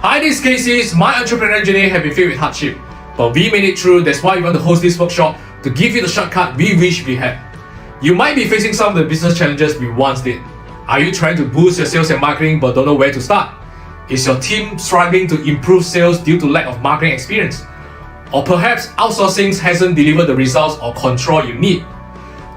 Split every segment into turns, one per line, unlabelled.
Hi, this is Casey. My entrepreneurial journey has been filled with hardship, but we made it through. That's why we want to host this workshop to give you the shortcut we wish we had. You might be facing some of the business challenges we once did. Are you trying to boost your sales and marketing but don't know where to start? Is your team struggling to improve sales due to lack of marketing experience? Or perhaps outsourcing hasn't delivered the results or control you need?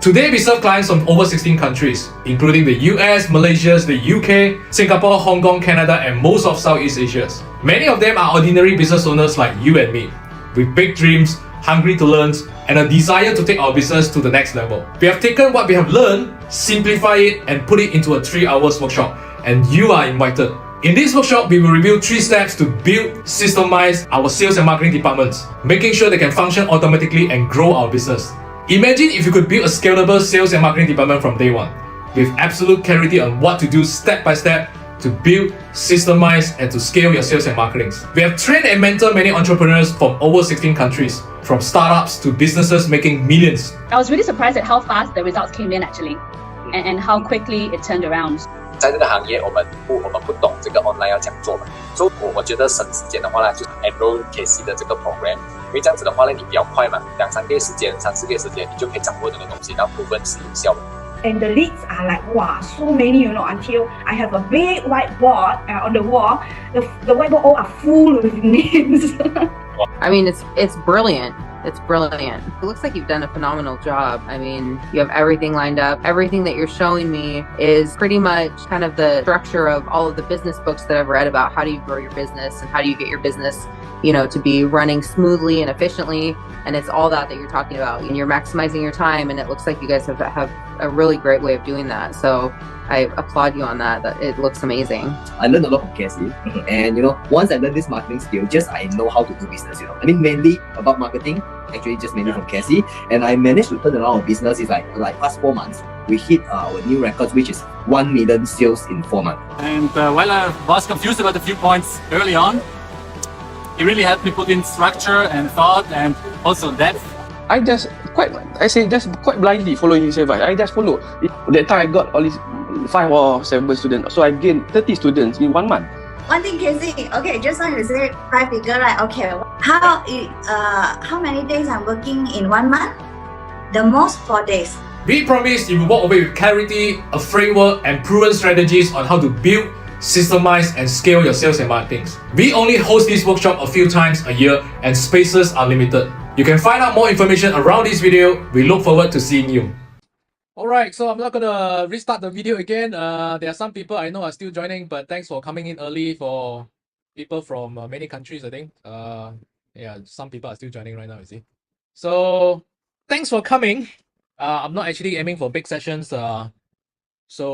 Today we serve clients from over 16 countries, including the US, Malaysia, the UK, Singapore, Hong Kong, Canada, and most of Southeast Asia. Many of them are ordinary business owners like you and me, with big dreams, hungry to learn, and a desire to take our business to the next level. We have taken what we have learned, simplify it, and put it into a 3-hour workshop, and you are invited. In this workshop, we will review 3 steps to build, systemize our sales and marketing departments, making sure they can function automatically and grow our business. Imagine if you could build a scalable sales and marketing department from day one, with absolute clarity on what to do step by step to build, systemize, and to scale your sales and marketing. We have trained and mentored many entrepreneurs from over 16 countries, from startups to businesses making millions.
I was really surprised at how fast the results came in actually, and how quickly it turned around.
在这个行业，我们不懂这个 online 要怎样做嘛，所以我觉得省时间的话呢，就是 enroll KC 的这个 program， 因为这样子的话呢，你比较快嘛，2-3个月时间，3-4个月时间，你就可以掌握这个东西，然后proven是有效的。
And the leads are like, wow, so many, until I have a big whiteboard on the wall. The whiteboard all are full with names.
I mean, it's brilliant. It's brilliant. It looks like you've done a phenomenal job. I mean, you have everything lined up. Everything that you're showing me is pretty much kind of the structure of all of the business books that I've read about how do you grow your business and how do you get your business, to be running smoothly and efficiently. And it's all that you're talking about. And you're maximizing your time. And it looks like you guys have a really great way of doing that. So I applaud you on that. It looks amazing.
I learned a lot from Cassie, and once I learned this marketing skill, I know how to do business. I mean, mainly about marketing, actually just mainly from Cassie, and I managed to turn around our business. It's like past 4 months, we hit our new records, which is 1 million sales in 4 months.
And while I was confused about a few points early on, it really helped me put in structure and thought and also depth.
I just quite blindly following his advice. I just follow. That time I got only 5 or 7 students, so I gained 30 students in 1 month.
One thing, Casey. Okay, just now you said 5 figure, right? Okay, how many days I'm working in 1 month? The most 4 days.
We promise you will walk away with clarity, a framework, and proven strategies on how to build, systemize, and scale your sales and marketing. We only host this workshop a few times a year, and spaces are limited. You can find out more information around this video. We look forward to seeing you. Alright, so I'm not gonna restart the video again. There are some people I know are still joining, but thanks for coming in early for people from many countries, I think. Yeah, some people are still joining right now, you see. So, thanks for coming. I'm not actually aiming for big sessions, but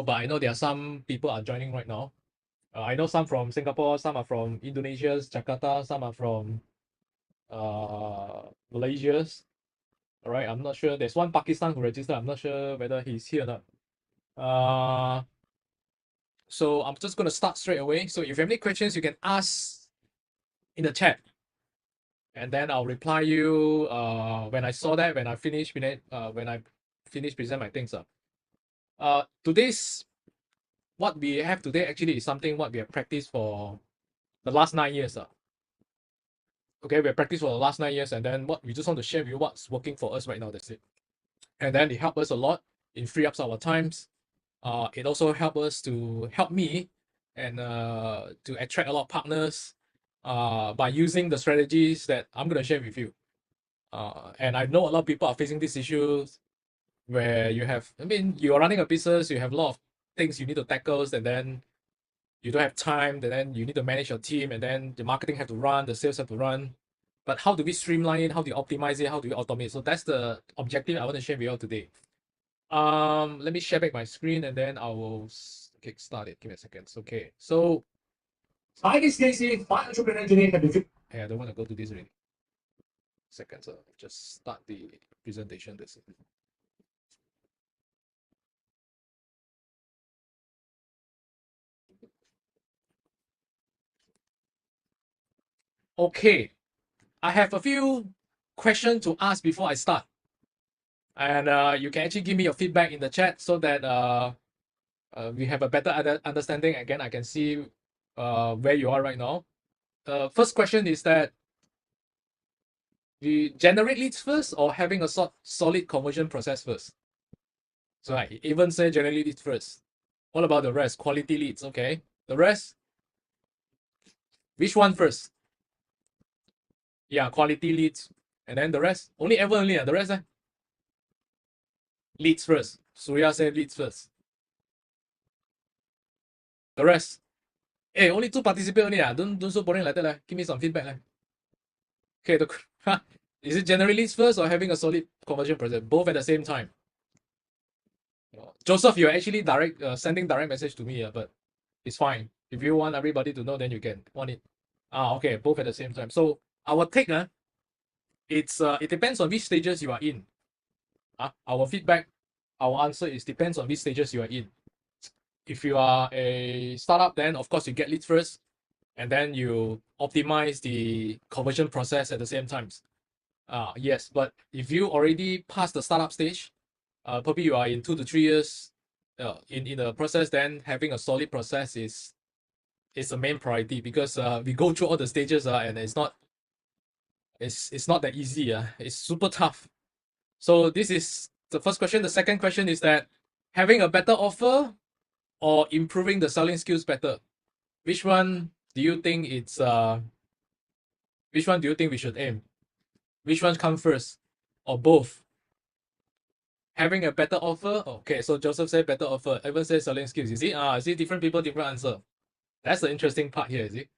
I know there are some people are joining right now. I know some from Singapore, some are from Indonesia, Jakarta, some are from Malaysia. All right, I'm not sure. There's one Pakistan who registered. I'm not sure whether he's here or not. So I'm just going to start straight away. So if you have any questions, you can ask in the chat, and then I'll reply you when I saw that, when I finish present my things up. Today's what we have today actually is something what we have practiced for the last 9 years. Okay, we have practiced for the last 9 years, and then what we just want to share with you what's working for us right now. That's it. And then it helped us a lot in free up our times. It also help me and to attract a lot of partners by using the strategies that I'm going to share with you. And I know a lot of people are facing these issues where you are running a business, you have a lot of things you need to tackle, and then you don't have time, and then you need to manage your team, and then the marketing have to run, the sales have to run. But how do we streamline it? How do you optimize it? How do we automate? So that's the objective I want to share with you all today. Let me share back my screen, and then I will kickstart it. Give me a second. Okay. So hi, this is Casey. My entrepreneurial journey has been. Hey, I don't want to go to this already. Second, so just start the presentation. That's it. Okay, I have a few questions to ask before I start. And you can actually give me your feedback in the chat so that we have a better understanding. Again, I can see where you are right now. first question is that you generate leads first or having a solid conversion process first? So I even say generate leads first. What about the rest? Quality leads, okay. The rest? Which one first? Yeah, quality leads. And then the rest? Only ever only, the rest? Leads first. Surya said leads first. The rest? Hey, only 2 participate only. Don't so boring like that. Give me some feedback. Okay, is it generally leads first or having a solid conversion process? Both at the same time. Joseph, you're actually sending direct message to me, but it's fine. If you want everybody to know, then you can want it. Okay, both at the same time. So our take, it depends on which stages you are in. Our feedback, our answer is depends on which stages you are in. If you are a startup, then of course you get leads first, and then you optimize the conversion process at the same time. Yes, but if you already passed the startup stage, probably you are in 2 to 3 years in the process, then having a solid process is the main priority, because we go through all the stages and it's not that easy. It's super tough. So this is the first question. The second question is that having a better offer or improving the selling skills better. Which one do you think which one do you think we should aim? Which one come first? Or both? Having a better offer. Okay, so Joseph said better offer. Evan says selling skills. You see different people, different answer. That's the interesting part here, is it?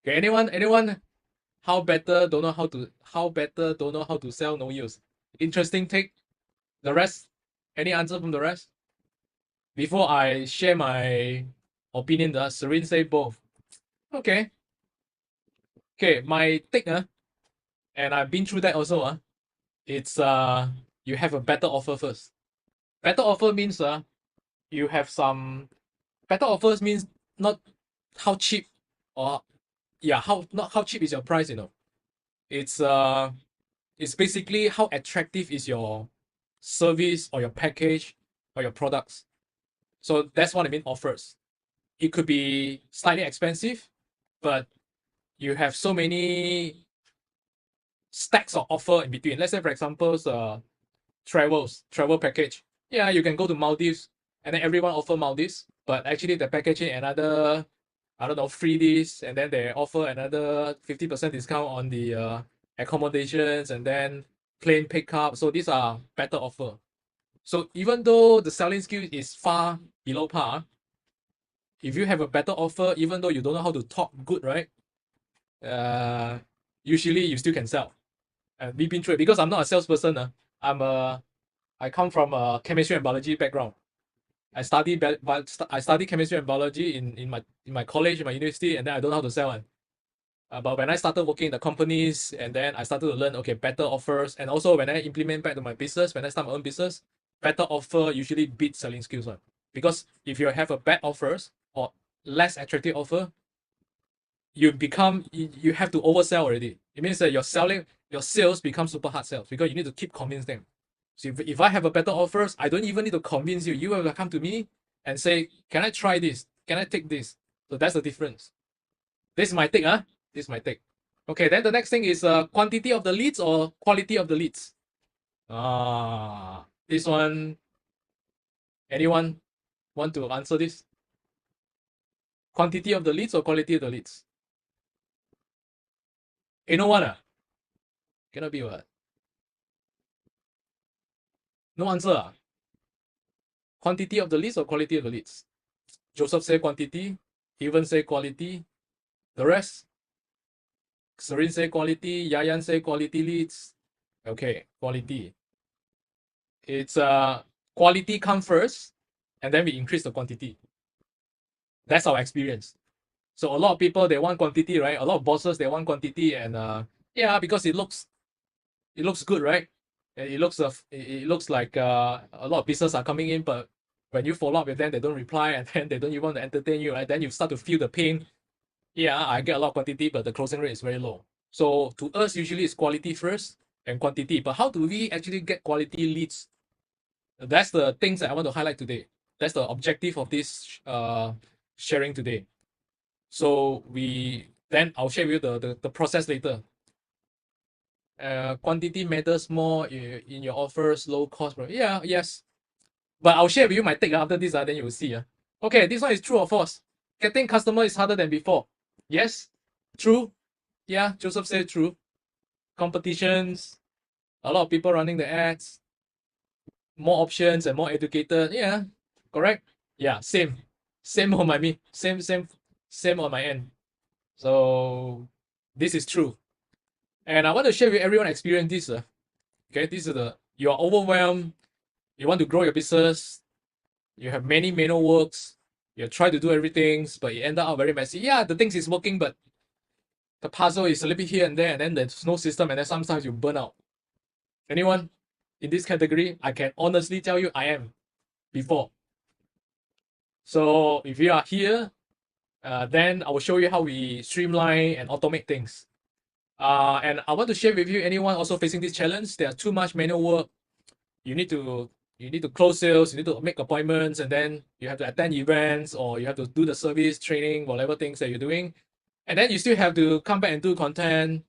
Okay, anyone how better don't know how to sell, no use. Interesting take. The rest? Any answer from the rest? Before I share my opinion, Serene say both. Okay. Okay, my take, and I've been through that also, it's you have a better offer first. Better offer means you have some better offers means not how cheap or not how cheap is your price, It's basically how attractive is your service or your package or your products. So that's what I mean offers. It could be slightly expensive, but you have so many stacks of offer in between. Let's say, for example, travel package. Yeah, you can go to Maldives, and then everyone offer Maldives, but actually the packaging another, I don't know, free this, and then they offer another 50% discount on the accommodations, and then plane pickup. So these are better offer. So even though the selling skill is far below par, if you have a better offer, even though you don't know how to talk good, right? Usually you still can sell. And we've been through it because I'm not a salesperson. I come from a chemistry and biology background. I study chemistry and biology in my college, in my university, and then I don't know how to sell one. But when I started working in the companies, and then I started to learn, okay, better offers, and also when I implement back to my business, when I start my own business, better offer usually beats selling skills one. Because if you have a bad offers or less attractive offer, you have to oversell already. It means that your sales become super hard sales because you need to keep convince them. So if I have a better offers, I don't even need to convince you. You will come to me and say, can I try this? Can I take this? So that's the difference. This is my take, This is my take. Okay, then the next thing is quantity of the leads or quality of the leads. This one, anyone want to answer this? Quantity of the leads or quality of the leads? No one, cannot be what? No answer. Quantity of the leads or quality of the leads? Joseph say quantity, Evan say quality. The rest? Serene say quality, Yayan say quality leads. Okay, quality. It's quality come first, and then we increase the quantity. That's our experience. So a lot of people, they want quantity, right? A lot of bosses, they want quantity, and because it looks good, right? It looks like a lot of business are coming in, but when you follow up with them, they don't reply, and then they don't even want to entertain you, right? Then you start to feel the pain. Yeah, I get a lot of quantity, but the closing rate is very low. So to us, usually it's quality first and quantity. But how do we actually get quality leads? That's the things that I want to highlight today. That's the objective of this sharing today. So Then I'll share with you the process later. Quantity matters more in your offers, low cost. Yeah, yes. But I'll share with you my take after this, then you'll see. Okay, this one is true or false? Getting customer is harder than before. Yes, true. Yeah, Joseph said true. Competitions, a lot of people running the ads, more options and more educated. Yeah, correct. Yeah, same. Same on my same on my end. So this is true. And I want to share with everyone experience this. Okay, this is you are overwhelmed, you want to grow your business, you have many manual works, you try to do everything, but it ended up very messy. Yeah, the things is working, but the puzzle is a little bit here and there, and then there's no system, and then sometimes you burn out. Anyone in this category? I can honestly tell you I am before. So if you are here, then I will show you how we streamline and automate things. And I want to share with you anyone also facing this challenge. There's too much manual work. You need to close sales, you need to make appointments, and then you have to attend events, or you have to do the service training, whatever things that you're doing. And then you still have to come back and do content.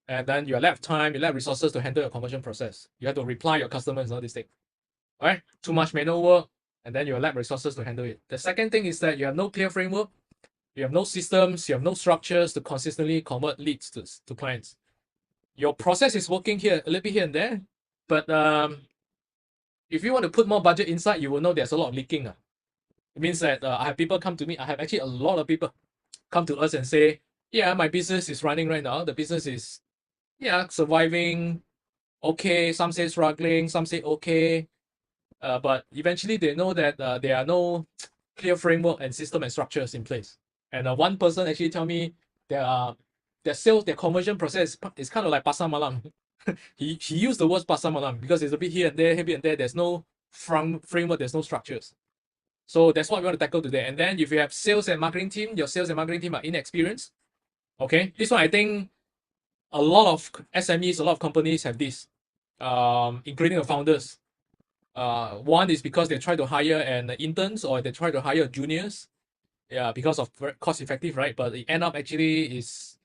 And then you lack time, you lack resources to handle your conversion process. You have to reply your customers and all these things. All right? Too much manual work, and then you lack resources to handle it. The second thing is that you have no clear framework, you have no systems, you have no structures to consistently convert leads to clients. Your process is working here, a little bit here and there, but if you want to put more budget inside, you will know there's a lot of leaking. It means that I have people come to me. I have actually a lot of people come to us and say, yeah, my business is running right now. The business is, yeah, surviving. Okay, some say struggling, some say okay. But eventually they know that there are no clear framework and system and structures in place. And one person actually tell me their sales, their conversion process is kind of like pasar malam. he used the words pasar malam because it's a bit here and there, here and there. There's no framework, there's no structures. So that's what we want to tackle today. And then if you have sales and marketing team, your sales and marketing team are inexperienced. Okay, this one I think a lot of SMEs, a lot of companies have this, including the founders. One is because they try to hire an interns, or they try to hire juniors. Yeah, because of cost effective, right? But it end up actually is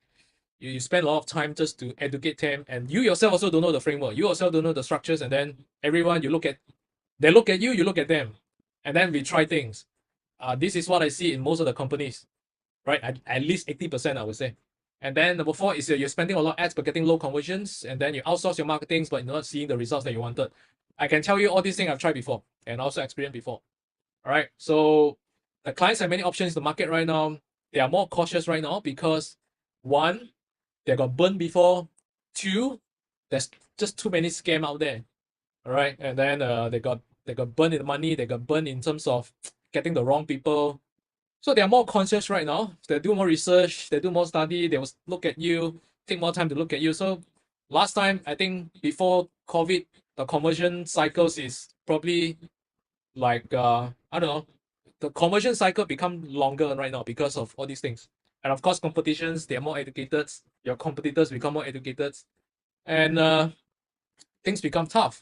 you spend a lot of time just to educate them, and you yourself also don't know the framework. You yourself don't know the structures, and then everyone they look at you, you look at them, and then we try things. This is what I see in most of the companies, right? At least 80%, I would say. And then number 4 is you're spending a lot of ads but getting low conversions, and then you outsource your marketing but you're not seeing the results that you wanted. I can tell you all these things I've tried before and also experienced before. All right. So the clients have many options in the market right now. They are more cautious right now because 1, they got burned before. 2, there's just too many scam out there. All right. And then they got burned in the money. They got burned in terms of getting the wrong people. So they are more conscious right now. They do more research, they do more study, they will look at you, take more time to look at you. So last time, I think before COVID, the conversion cycles is probably like, I don't know, the conversion cycle become longer right now because of all these things. And of course, competitions, they are more educated. Your competitors become more educated. And things become tough,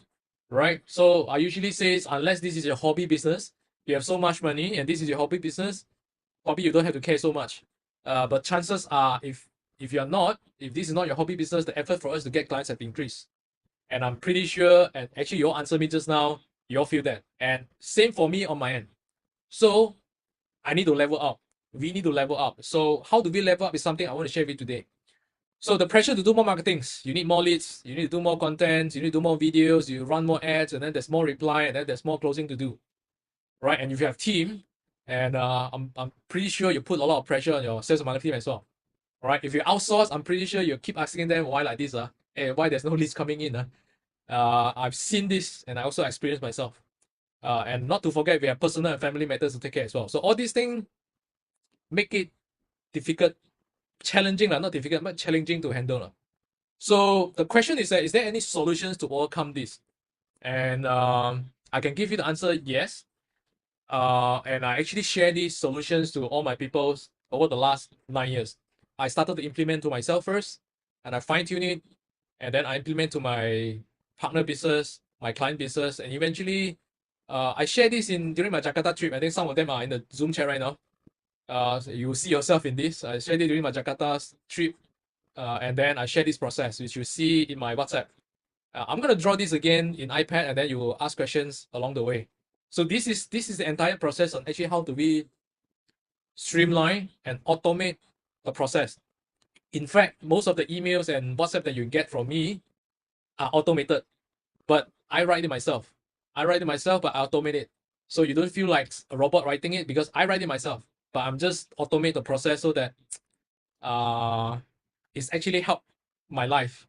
right? So I usually say, unless this is your hobby business, you have so much money and this is your hobby business, probably you don't have to care so much. But chances are, if this is not your hobby business, the effort for us to get clients have increased. And I'm pretty sure, and actually you all answered me just now, you all feel that. And same for me on my end. So I need to level up. We need to level up. So how do we level up is something I want to share with you today. So the pressure to do more marketings, you need more leads, you need to do more content, you need to do more videos, you run more ads, and then there's more reply, and then there's more closing to do, right? And if you have team, and I'm pretty sure you put a lot of pressure on your sales and marketing team as well, right? If you outsource, I'm pretty sure you keep asking them why like this, why there's no leads coming in. I've seen this, and I also experienced myself. And not to forget, we have personal and family matters to take care as well. So all these things make it difficult, challenging, not difficult, but challenging to handle. So the question is that, is there any solutions to overcome this? And I can give you the answer, yes. And I actually share these solutions to all my people over the last 9 years. I started to implement to myself first, and I fine-tune it, and then I implement to my partner business, my client business, and eventually I share this during my Jakarta trip. I think some of them are in the Zoom chat right now. So you will see yourself in this. I shared it during my Jakarta trip, and then I share this process, which you see in my WhatsApp. I'm gonna draw this again in iPad, and then you will ask questions along the way. So this is the entire process on actually how do we streamline and automate the process. In fact, most of the emails and WhatsApp that you get from me are automated, but I write it myself. I write it myself, but I automate it. So you don't feel like a robot writing it because I write it myself, but I'm just automate the process so that it's actually helped my life.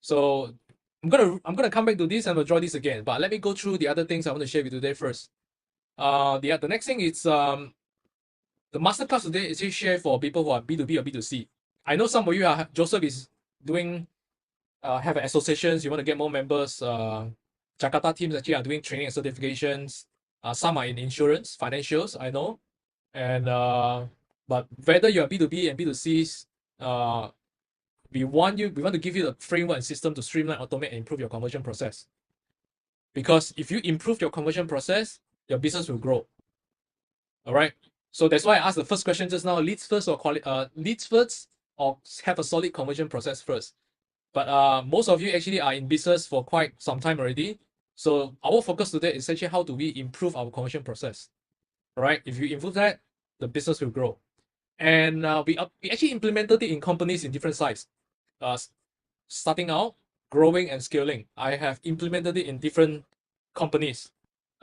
So I'm gonna come back to this and we'll draw this again. But let me go through the other things I want to share with you today first. The next thing is the masterclass today is actually share for people who are B2B or B2C. I know some of you are Joseph is doing have associations, you want to get more members. Jakarta teams actually are doing training and certifications. Some are in insurance, financials, I know. And but whether you're B2B and B2Cs, we want to give you the framework and system to streamline, automate, and improve your conversion process. Because if you improve your conversion process, your business will grow. All right. So that's why I asked the first question just now: leads first or leads first, or have a solid conversion process first. But most of you actually are in business for quite some time already. So our focus today is actually how do we improve our conversion process. All right. If you improve that, the business will grow. And we actually implemented it in companies in different sizes. Starting out, growing and scaling. I have implemented it in different companies.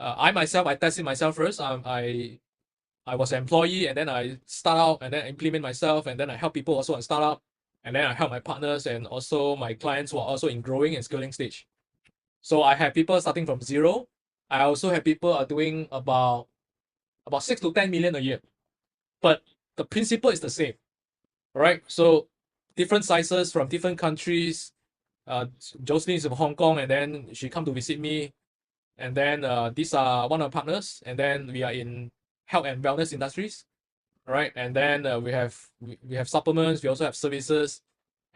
I tested myself first. I was an employee, and then I start out, and then I implement myself, and then I help people also on startup, and then I help my partners and also my clients who are also in growing and scaling stage. So I have people starting from zero. I also have people are doing about 6 to 10 million a year. But the principle is the same. Right? So different sizes from different countries. Jocelyn is from Hong Kong, and then she come to visit me. And then these are one of our partners, and then we are in health and wellness industries, right? And then we have supplements, we also have services,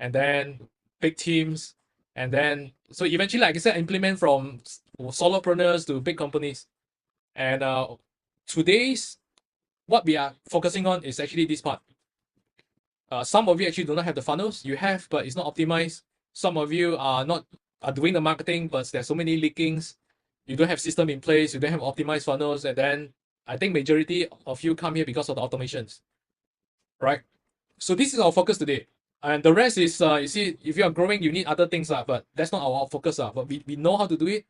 and then big teams, and then so eventually, like I said, implement from solopreneurs to big companies. And today's what we are focusing on is actually this part. Some of you actually do not have the funnels. You have, but it's not optimized. Some of you are doing the marketing, but there's so many leakings. You don't have system in place. You don't have optimized funnels, and then I think majority of you come here because of the automations, right? So this is our focus today, and the rest is you see, if you are growing, you need other things, but that's not our focus, but we know how to do it,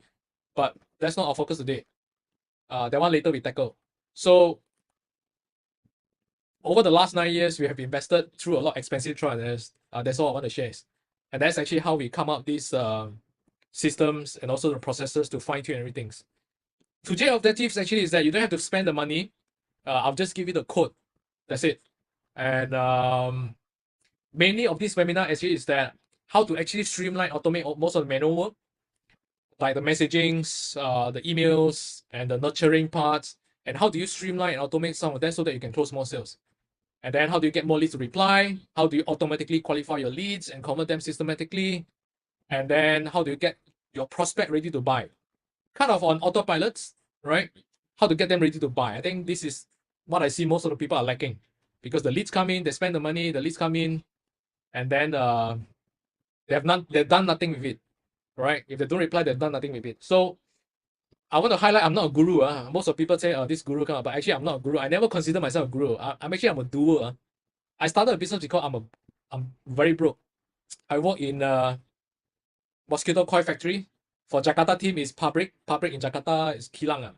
but that's not our focus today. That one later we tackle. So over the last 9 years, we have invested through a lot of expensive trials. That's all I want to share. And that's actually how we come up these systems and also the processes to fine tune everything. Today's objectives actually is that you don't have to spend the money. I'll just give you the code. That's it. And mainly of this webinar actually is that how to actually streamline, automate most of the manual work, like the messagings, the emails, and the nurturing parts. And how do you streamline and automate some of that so that you can close more sales? And then how do you get more leads to reply? How do you automatically qualify your leads and convert them systematically? And then how do you get your prospect ready to buy? Kind of on autopilots, right? How to get them ready to buy. I think this is what I see most of the people are lacking, because the leads come in, they spend the money, the leads come in, and then they've done nothing with it, right? If they don't reply, they've done nothing with it. So I want to highlight, I'm not a guru. Most of people say, this guru kind of, but actually I'm not a guru. I never consider myself a guru. I'm a doer. I started a business because I'm very broke. I work in mosquito coil factory. For Jakarta team is pabrik. Pabrik in Jakarta is kilang.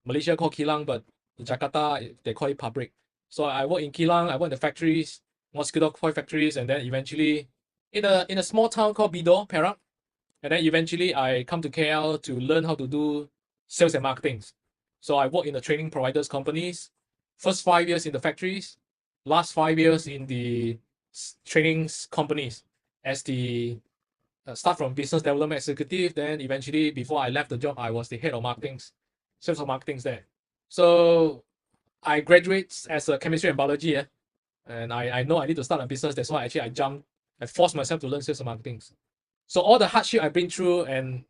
Malaysia call kilang, but in Jakarta they call it pabrik. So I work in kilang. I work in the factories, mosquito coil factories, and then eventually in a small town called Bidor, Perak. And then eventually I come to KL to learn how to do sales and marketing. So I work in the training providers companies. First 5 years in the factories, last 5 years in the trainings companies as the start from business development executive. Then eventually, before I left the job, I was the head of marketing, sales of marketing there. So I graduated as a chemistry and biology, and I know I need to start a business. That's why actually I forced myself to learn sales and marketing. So all the hardship I've been through, and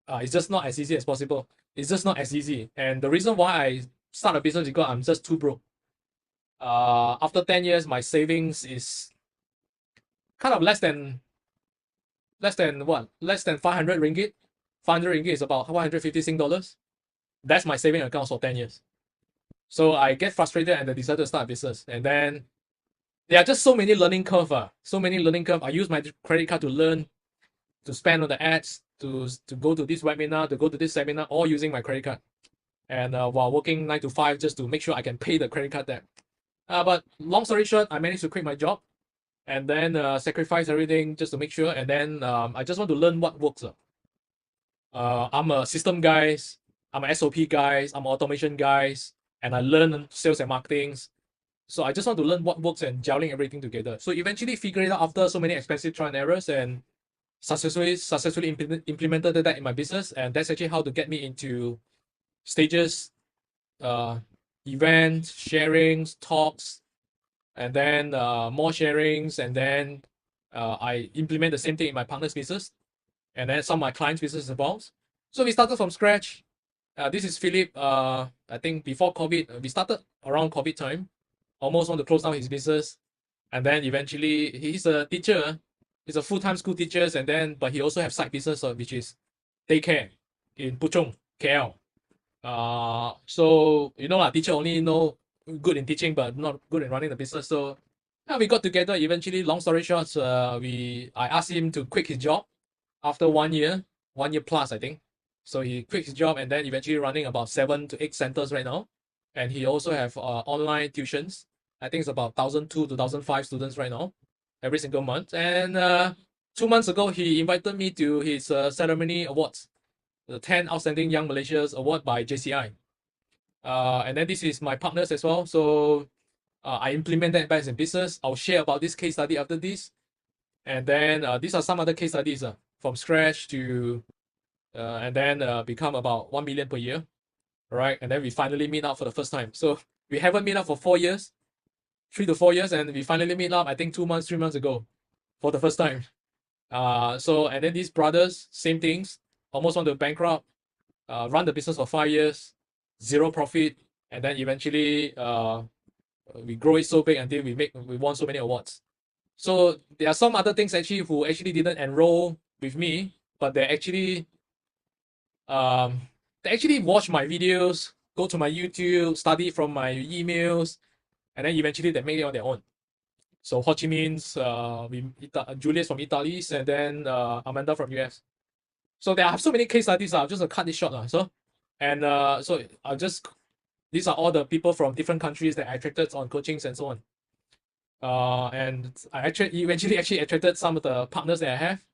it's just not as easy as possible. It's just not as easy. And the reason why I start a business is because I'm just too broke. After 10 years, my savings is kind of less than what? Less than 500 ringgit. 500 ringgit is about 150 Sing dollars. That's my saving account for 10 years. So I get frustrated and I decided to start a business. And then there are just so many learning curve. So many learning curve. I use my credit card to learn, to spend on the ads, to go to this webinar, to go to this seminar, all using my credit card. And while working 9 to 5 just to make sure I can pay the credit card debt. But long story short, I managed to quit my job and then sacrifice everything just to make sure. And then I just want to learn what works. I'm a system guys, I'm a SOP guys, I'm an automation guys, and I learn sales and marketing. So I just want to learn what works and gelling everything together. So eventually figure it out after so many expensive trial and errors and successfully implemented that in my business. And that's actually how to get me into stages, events, sharings, talks, and then more sharings. And then I implement the same thing in my partner's business and then some of my clients' business as well. So we started from scratch. This is Philip. I think before COVID, we started around COVID time. Almost want to close down his business, and then eventually he's a teacher. He's a full-time school teacher, and then but he also have side business, which is daycare in Puchong, KL. So you know, teacher only know good in teaching, but not good in running the business. So we got together. Eventually, long story short, I asked him to quit his job after 1 year, 1 year plus, I think. So he quit his job and then eventually running about 7 to 8 centers right now. And he also have online tuitions. I think it's about 1,002 to 1,005 students right now, every single month. And 2 months ago, he invited me to his ceremony awards, the 10 Outstanding Young Malaysians Award by JCI. And then this is my partners as well. So I implement that back in business. I'll share about this case study after this. And then these are some other case studies from scratch to, and then become about 1 million per year. Right. And then we finally meet up for the first time. So we haven't met up for 4 years, 3 to 4 years. And we finally meet up, I think 2 months, 3 months ago for the first time. And then these brothers, same things, almost want to bankrupt, run the business for 5 years, 0 profit. And then eventually we grow it so big until we won so many awards. So there are some other things actually who actually didn't enroll with me, but they actually watch my videos, go to my YouTube, study from my emails, and then eventually they make it on their own. So Ho Chi Minh's, Julius from Italy, and then Amanda from US. So there are so many case studies. I'll just cut this short. So I'll just, these are all the people from different countries that I attracted on coachings and so on. And I eventually attracted some of the partners that I have.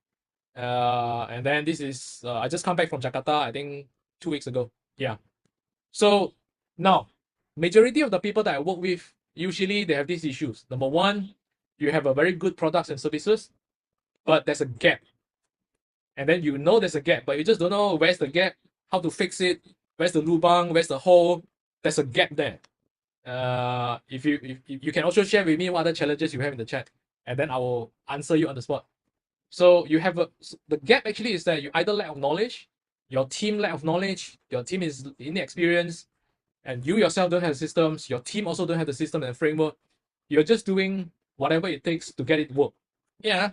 And then this is, I just come back from Jakarta, I think 2 weeks ago. Yeah. So now, majority of the people that I work with, usually they have these issues. Number one, you have a very good products and services, but there's a gap. And then you know there's a gap, but you just don't know where's the gap, how to fix it, where's the lubang, where's the hole. There's a gap there. If you can also share with me what other challenges you have in the chat, and then I will answer you on the spot. So you have the gap actually is that you either lack of knowledge, your team lack of knowledge, your team is inexperienced, and you yourself don't have the systems, your team also don't have the system and framework. You're just doing whatever it takes to get it work. Yeah,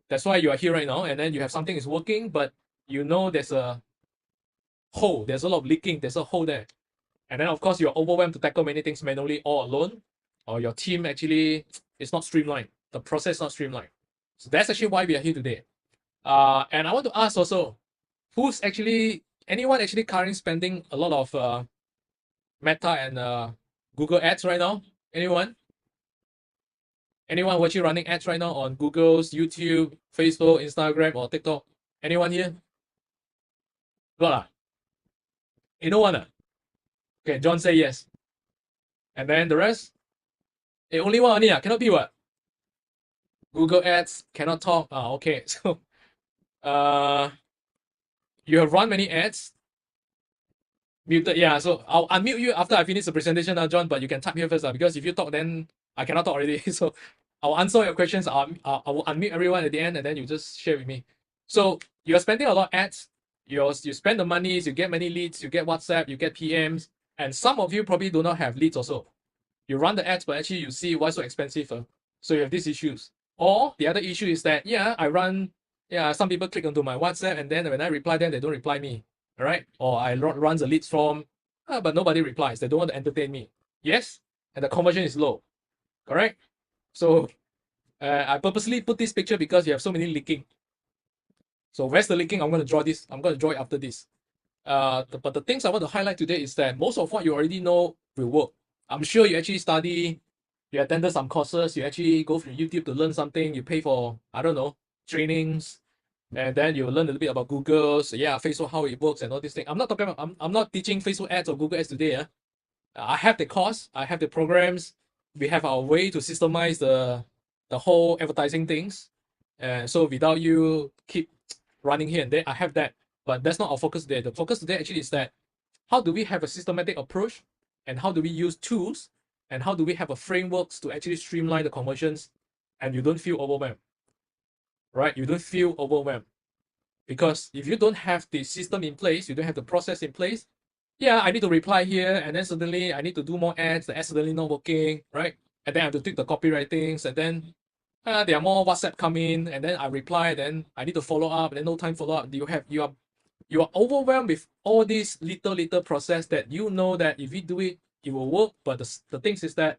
that's why you are here right now, and then you have something is working, but you know there's a hole, there's a lot of leaking, there's a hole there. And then of course you're overwhelmed to tackle many things manually all alone, or your team actually is not streamlined, the process not streamlined. So that's actually why we are here today. And I want to ask also, anyone actually currently spending a lot of Meta and Google ads right now? Anyone? Anyone actually running ads right now on Google's, YouTube, Facebook, Instagram, or TikTok? Anyone here? Got no one? Okay, John say yes. And then the rest? Only one only, cannot be what? Google ads, cannot talk. Okay. So you have run many ads. Muted, yeah. So I'll unmute you after I finish the presentation now, John, but you can type here first, because if you talk, then I cannot talk already. So I'll answer your questions. I will unmute everyone at the end, and then you just share with me. So you're spending a lot of ads. You spend the monies, you get many leads, you get WhatsApp, you get PMs, and some of you probably do not have leads also. You run the ads, but actually you see why so expensive. So you have these issues. Or the other issue is that, some people click onto my WhatsApp, and then when I reply them, they don't reply me. All right? Or I run the leads from, but nobody replies. They don't want to entertain me. Yes? And the conversion is low. Correct? So I purposely put this picture because you have so many leaking. So where's the leaking? I'm going to draw this. I'm going to draw it after this. But the things I want to highlight today is that most of what you already know will work. I'm sure you actually study, you attended some courses, you actually go through YouTube to learn something, you pay for, I don't know, trainings, and then you learn a little bit about Google, so yeah, Facebook, how it works and all these things. I'm not talking about, I'm not teaching Facebook ads or Google ads today. I have the course, I have the programs, we have our way to systemize the whole advertising things. And so without you keep running here and there, I have that. But that's not our focus today. The focus today actually is that how do we have a systematic approach, and how do we use tools, and how do we have a frameworks to actually streamline the conversions, and you don't feel overwhelmed, right? You don't feel overwhelmed. Because if you don't have the system in place, you don't have the process in place, yeah, I need to reply here, and then suddenly I need to do more ads, the ads suddenly not working, right? And then I have to tweak the copywritings, and then there are more WhatsApp come in, and then I reply, then I need to follow up, and then no time follow up. You are overwhelmed with all these little process that you know that if we do it, it will work. But the thing is that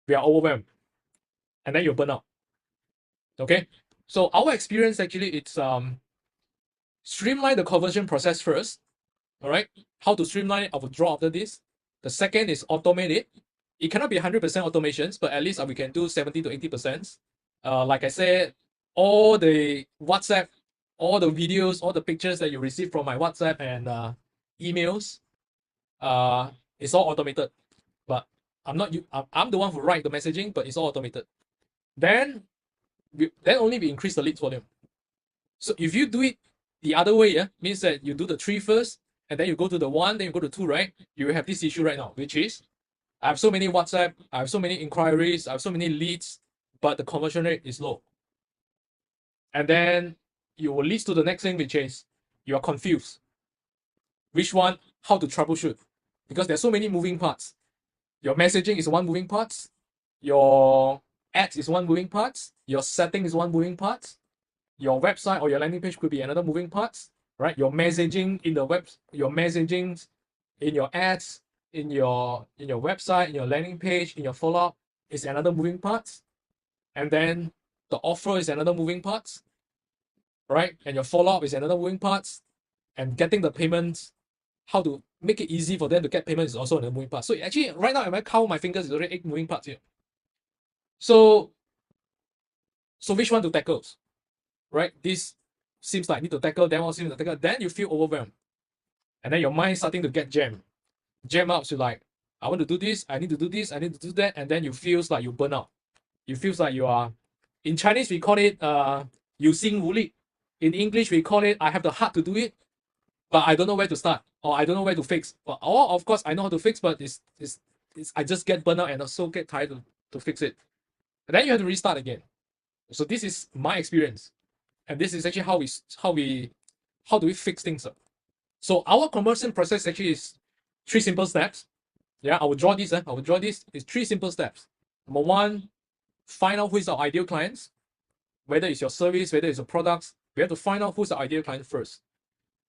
we are overwhelmed, and then you burn out. Okay, so our experience actually, it's streamline the conversion process first. All right, how to streamline it, I will draw after this. The second is automate it. It cannot be 100% automations, but at least we can do 70 to 80%. Like I said, all the WhatsApp, all the videos, all the pictures that you receive from my WhatsApp and emails, it's all automated. But I'm the one who write the messaging, but it's all automated. Then only we increase the leads volume. So if you do it the other way, means that you do the 3 first, and then you go to the 1, then you go to 2, right? You have this issue right now, which is I have so many WhatsApp, I have so many inquiries, I have so many leads, but the conversion rate is low. And then you will lead to the next thing, which is you are confused. Which one, how to troubleshoot? Because there's so many moving parts. Your messaging is one moving part, your ads is one moving part, your setting is one moving part, your website or your landing page could be another moving part, right? Your messaging in the web, your messaging in your ads, in your website, in your landing page, in your follow-up is another moving part. And then the offer is another moving part, right? And your follow-up is another moving part. And getting the payments, how to make it easy for them to get payments is also another moving part. So actually, right now, if I count my fingers, it's already 8 moving parts here. So which one to tackle, right? This seems like I need to tackle, then one seems to tackle, then you feel overwhelmed. And then your mind starting to get jammed up to like, I want to do this, I need to do this, I need to do that, and then you feels like you burn out. You feels like you are, in Chinese we call it 有心无力. In English we call it I have the heart to do it, but I don't know where to start, or I don't know where to fix. Or of course I know how to fix, but it's I just get burnt out and also get tired to fix it. And then you have to restart again. So this is my experience, and this is actually how do we fix things up. So our conversion process actually is 3 simple steps. Yeah, I will draw this. I will draw this. It's 3 simple steps. Number 1, find out who is our ideal clients. Whether it's your service, whether it's your products, we have to find out who's the ideal client first.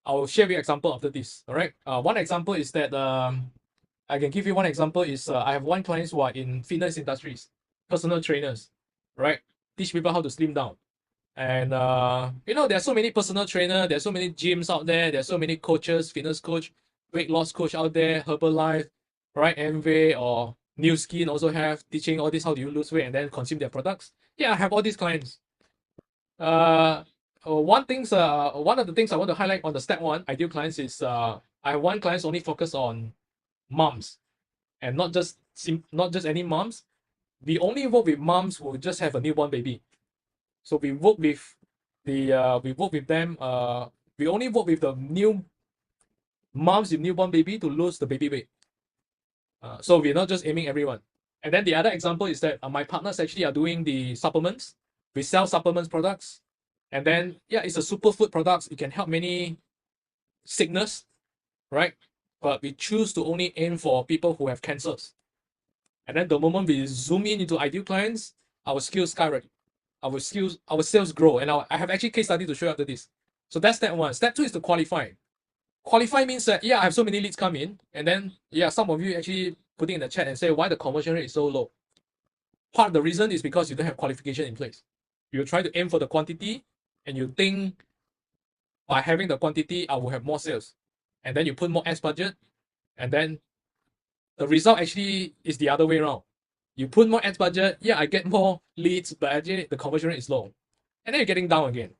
I will share with you an example after this. All right. One example is that I can give you one example is I have one client who are in fitness industries, personal trainers, right? Teach people how to slim down. And there's so many personal trainer, there's so many gyms out there, there's so many coaches, fitness coach, weight loss coach out there, Herbalife, right? Amway or New Skin also have teaching all this, how do you lose weight and then consume their products. Yeah, I have all these clients. One of the things I want to highlight on the step 1 ideal clients is I have one client only focus on moms, and not just any moms. We only work with moms who just have a newborn baby. So we work with them. We only work with the new moms with newborn baby to lose the baby weight. So we're not just aiming everyone. And then the other example is that my partners actually are doing the supplements. We sell supplements products, and then it's a superfood products. It can help many sickness, right? but we choose to only aim for people who have cancers. And then the moment we zoom in into ideal clients, our skills skyrocket. Our sales grow. And I have actually case study to show you after this. So that's step one. Step two is to qualify. Qualify means that, yeah, I have so many leads come in. And then, yeah, some of you actually putting in the chat and say why the conversion rate is so low. Part of the reason is because you don't have qualification in place. You try to aim for the quantity and you think by having the quantity, I will have more sales. And then you put more ads budget, and then the result actually is the other way around. You put more ads budget, yeah, I get more leads, but actually the conversion rate is low. And then you're getting down again.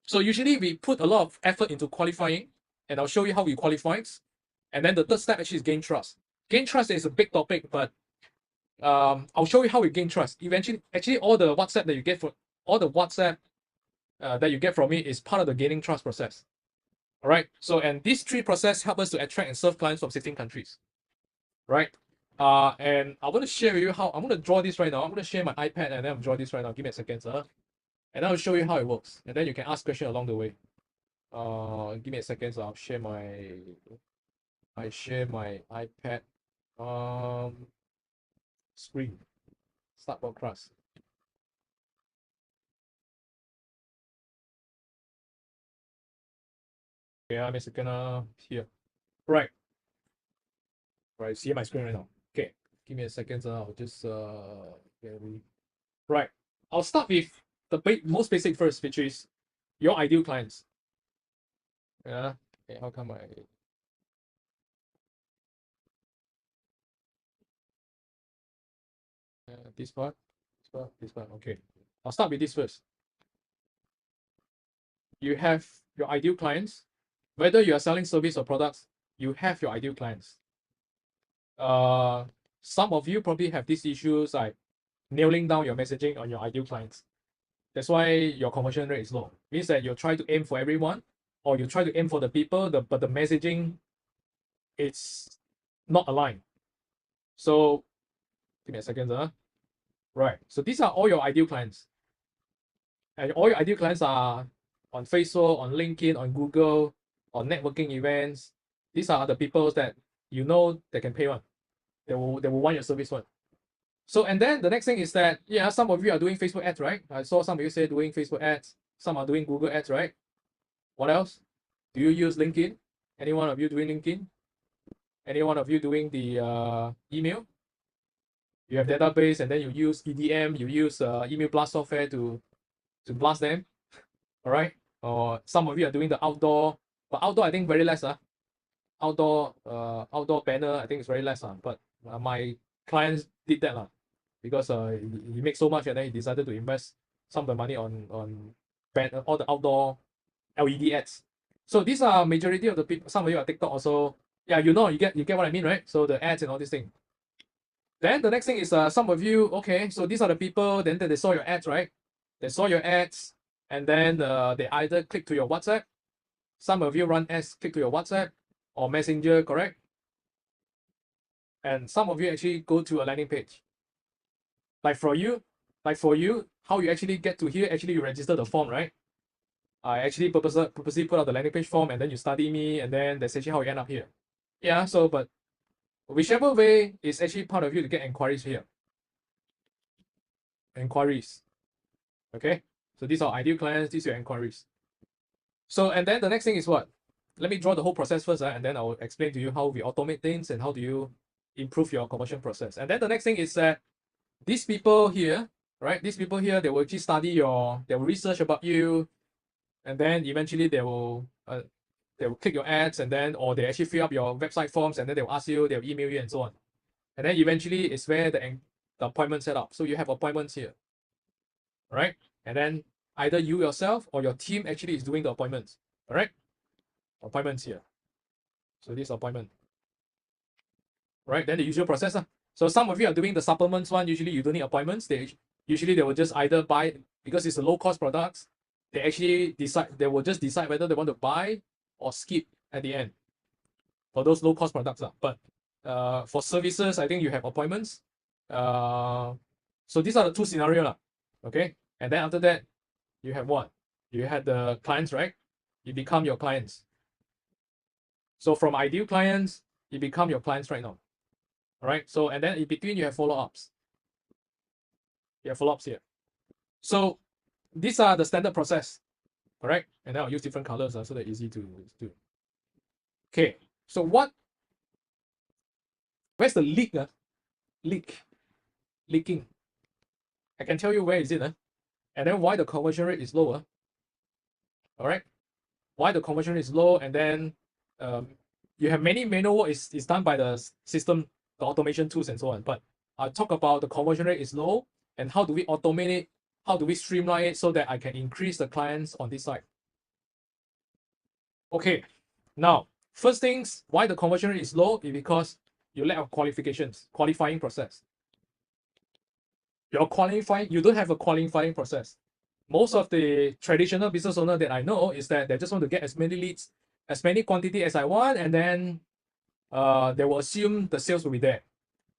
So usually we put a lot of effort into qualifying, and I'll show you how we qualify. And then the third step actually is gain trust. Gain trust is a big topic, but I'll show you how we gain trust. Eventually, actually, all the WhatsApp that you get from me is part of the gaining trust process. All right. So, and these three processes help us to attract and serve clients from 16 countries. Right. And I want to share with you how I'm going to draw this right now. I'm going to share my iPad and then I'll draw this right now. Give me a second, sir. And I'll show you how it works. And then you can ask questions along the way. Give me a second. So I'll share my iPad screen. Start broadcast. Okay, I'm a second here. Right. Right, see my screen right now. Okay, give me a second. I'll just right. I'll start with the most basic first, which is your ideal clients. Yeah. Okay, how come this part, this part. Okay, I'll start with this first. You have your ideal clients. Whether you are selling service or products, you have your ideal clients. Some of you probably have these issues like nailing down your messaging on your ideal clients. That's why your conversion rate is low. Means that you try to aim for everyone, or you try to aim for the people, but the messaging, it's not aligned. So give me a second. Right. So these are all your ideal clients. And all your ideal clients are on Facebook, on LinkedIn, on Google, on networking events. These are the people that you know they can pay one. They will want your service one. So, and then the next thing is that, yeah, some of you are doing Facebook ads, right? I saw some of you say doing Facebook ads. Some are doing Google ads, right? What else? Do you use LinkedIn? Any one of you doing LinkedIn? Any one of you doing the email? You have database and then you use EDM, you use email blast software to blast them, all right? Or some of you are doing the outdoor, but outdoor I think very less. Outdoor banner I think it's very less. But my clients did that because he makes so much and then he decided to invest some of the money on all the outdoor LED ads. So these are majority of the people. Some of you are TikTok also. Yeah, you get what I mean, right? So the ads and all these things. Then the next thing is some of you, okay, so these are the people, then they saw your ads, right? They saw your ads, and then they either click to your WhatsApp. Some of you run ads, click to your WhatsApp or Messenger, correct? And some of you actually go to a landing page. Like for you, how you actually get to here, actually you register the form, right? I actually purposely put out the landing page form and then you study me and then that's actually how you end up here. Yeah, so but whichever way is actually part of you to get inquiries here. Inquiries. Okay, so these are ideal clients, these are your inquiries. So, and then the next thing is what? Let me draw the whole process first, and then I'll explain to you how we automate things and how do you improve your conversion process. And then the next thing is that these people here, right? These people here, they will actually study they will research about you, and then eventually they will click your ads, and then or they actually fill up your website forms, and then they will ask you, they'll email you, and so on. And then eventually it's where the appointment set up. So you have appointments here, right? And then either you yourself or your team actually is doing the appointments. All right, appointments here. So this appointment, right? Then the usual process. So some of you are doing the supplements one. Usually you don't need appointments. They will just either buy, because it's a low cost products. They will just decide whether they want to buy or skip at the end for those low cost products. But for services, I think you have appointments. So these are the two scenarios. Okay. And then after that, you have what? You had the clients, right? You become your clients. So from ideal clients, it become your clients right now. All right. So, and then in between you have follow-ups. You have follow-ups here. So these are the standard process. All right. And then I'll use different colors so they're easy to do. Okay. So where's the leak? Leaking. I can tell you where is it. And then why the conversion rate is lower. All right. Why the conversion rate is low, and then you have many manual work is done by the system, the automation tools and so on. But I'll talk about the conversion rate is low and how do we automate it, how do we streamline it so that I can increase the clients on this side. Okay, now first things why the conversion rate is low is because you lack of qualifying process. You don't have a qualifying process. Most of the traditional business owner that I know is that they just want to get as many leads, as many quantity as I want, and then they will assume the sales will be there.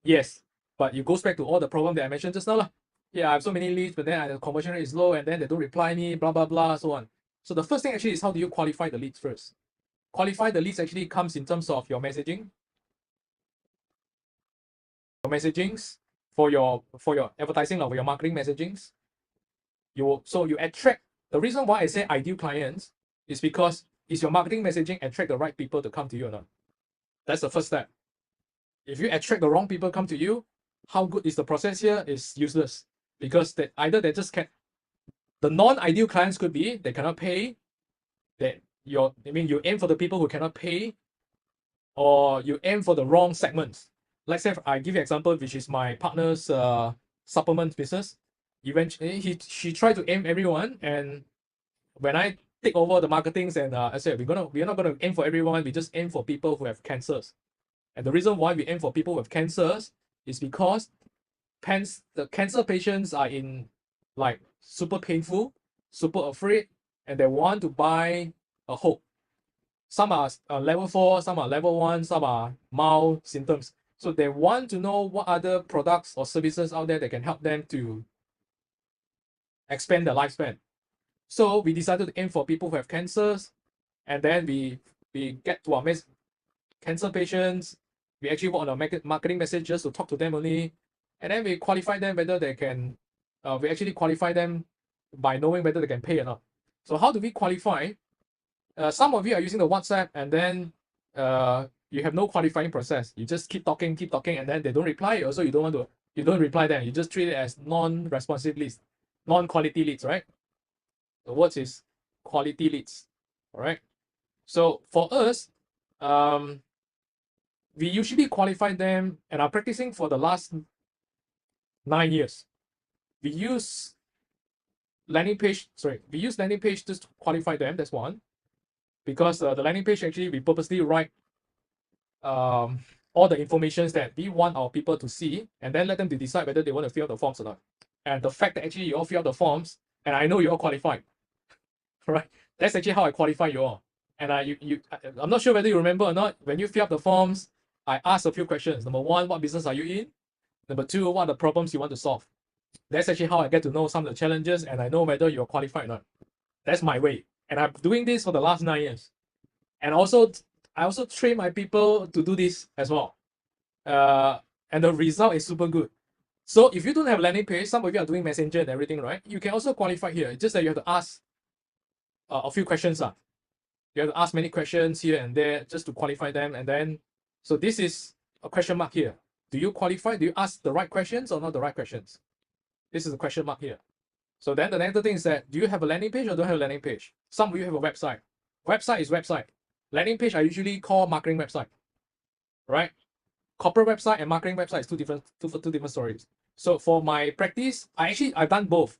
Yes, but it goes back to all the problem that I mentioned just now. Yeah, I have so many leads, but then the conversion rate is low, and then they don't reply me, blah, blah, blah, so on. So the first thing actually is how do you qualify the leads first? Qualify the leads actually comes in terms of your messaging. Your messagings for your advertising or your marketing messagings. You attract. The reason why I say ideal clients is because is your marketing messaging attract the right people to come to you or not? That's the first step. If you attract the wrong people come to you, how good is the process here is useless because either they just can't. The non-ideal clients could be they cannot pay. You aim for the people who cannot pay, or you aim for the wrong segments. Let's say I give you an example, which is my partner's supplement business. Eventually, she tried to aim everyone, and when I take over the marketings, and I said we're not gonna aim for everyone. We just aim for people who have cancers. And the reason why we aim for people with cancers is because the cancer patients are in like super painful, super afraid, and they want to buy a hope. Some are level 4, some are level 1, some are mild symptoms. So they want to know what other products or services out there that can help them to expand their lifespan. So we decided to aim for people who have cancers, and then we get to our cancer patients. We actually work on our marketing messages to talk to them only, and then we qualify them whether they can. We actually qualify them by knowing whether they can pay or not. So how do we qualify? Some of you are using the WhatsApp, and then you have no qualifying process. You just keep talking, and then they don't reply. Also, you don't reply them. You just treat it as non-responsive leads, non-quality leads, right? The word is quality leads. All right. So for us, we usually qualify them and are practicing for the last 9 years. We use landing page just to qualify them. That's one. Because the landing page actually we purposely write all the information that we want our people to see, and then let them to decide whether they want to fill out the forms or not. And the fact that actually you all fill out the forms, and I know you all qualified, right? That's actually how I qualify you all. And I'm not sure whether you remember or not. When you fill out the forms, I ask a few questions. Number one, what business are you in? Number two, what are the problems you want to solve? That's actually how I get to know some of the challenges, and I know whether you're qualified or not. That's my way. And I'm doing this for the last 9 years. And I also train my people to do this as well. And the result is super good. So if you don't have landing page, some of you are doing messenger and everything, right? You can also qualify here. It's just that you have to ask a few questions. You have to ask many questions here and there just to qualify them. And then, so this is a question mark here. Do you qualify? Do you ask the right questions or not the right questions? This is a question mark here. So then the next thing is that, do you have a landing page or don't have a landing page? Some of you have a website. Website is website. Landing page I usually call marketing website, right? Corporate website and marketing website is two different stories. So for my practice, I've done both.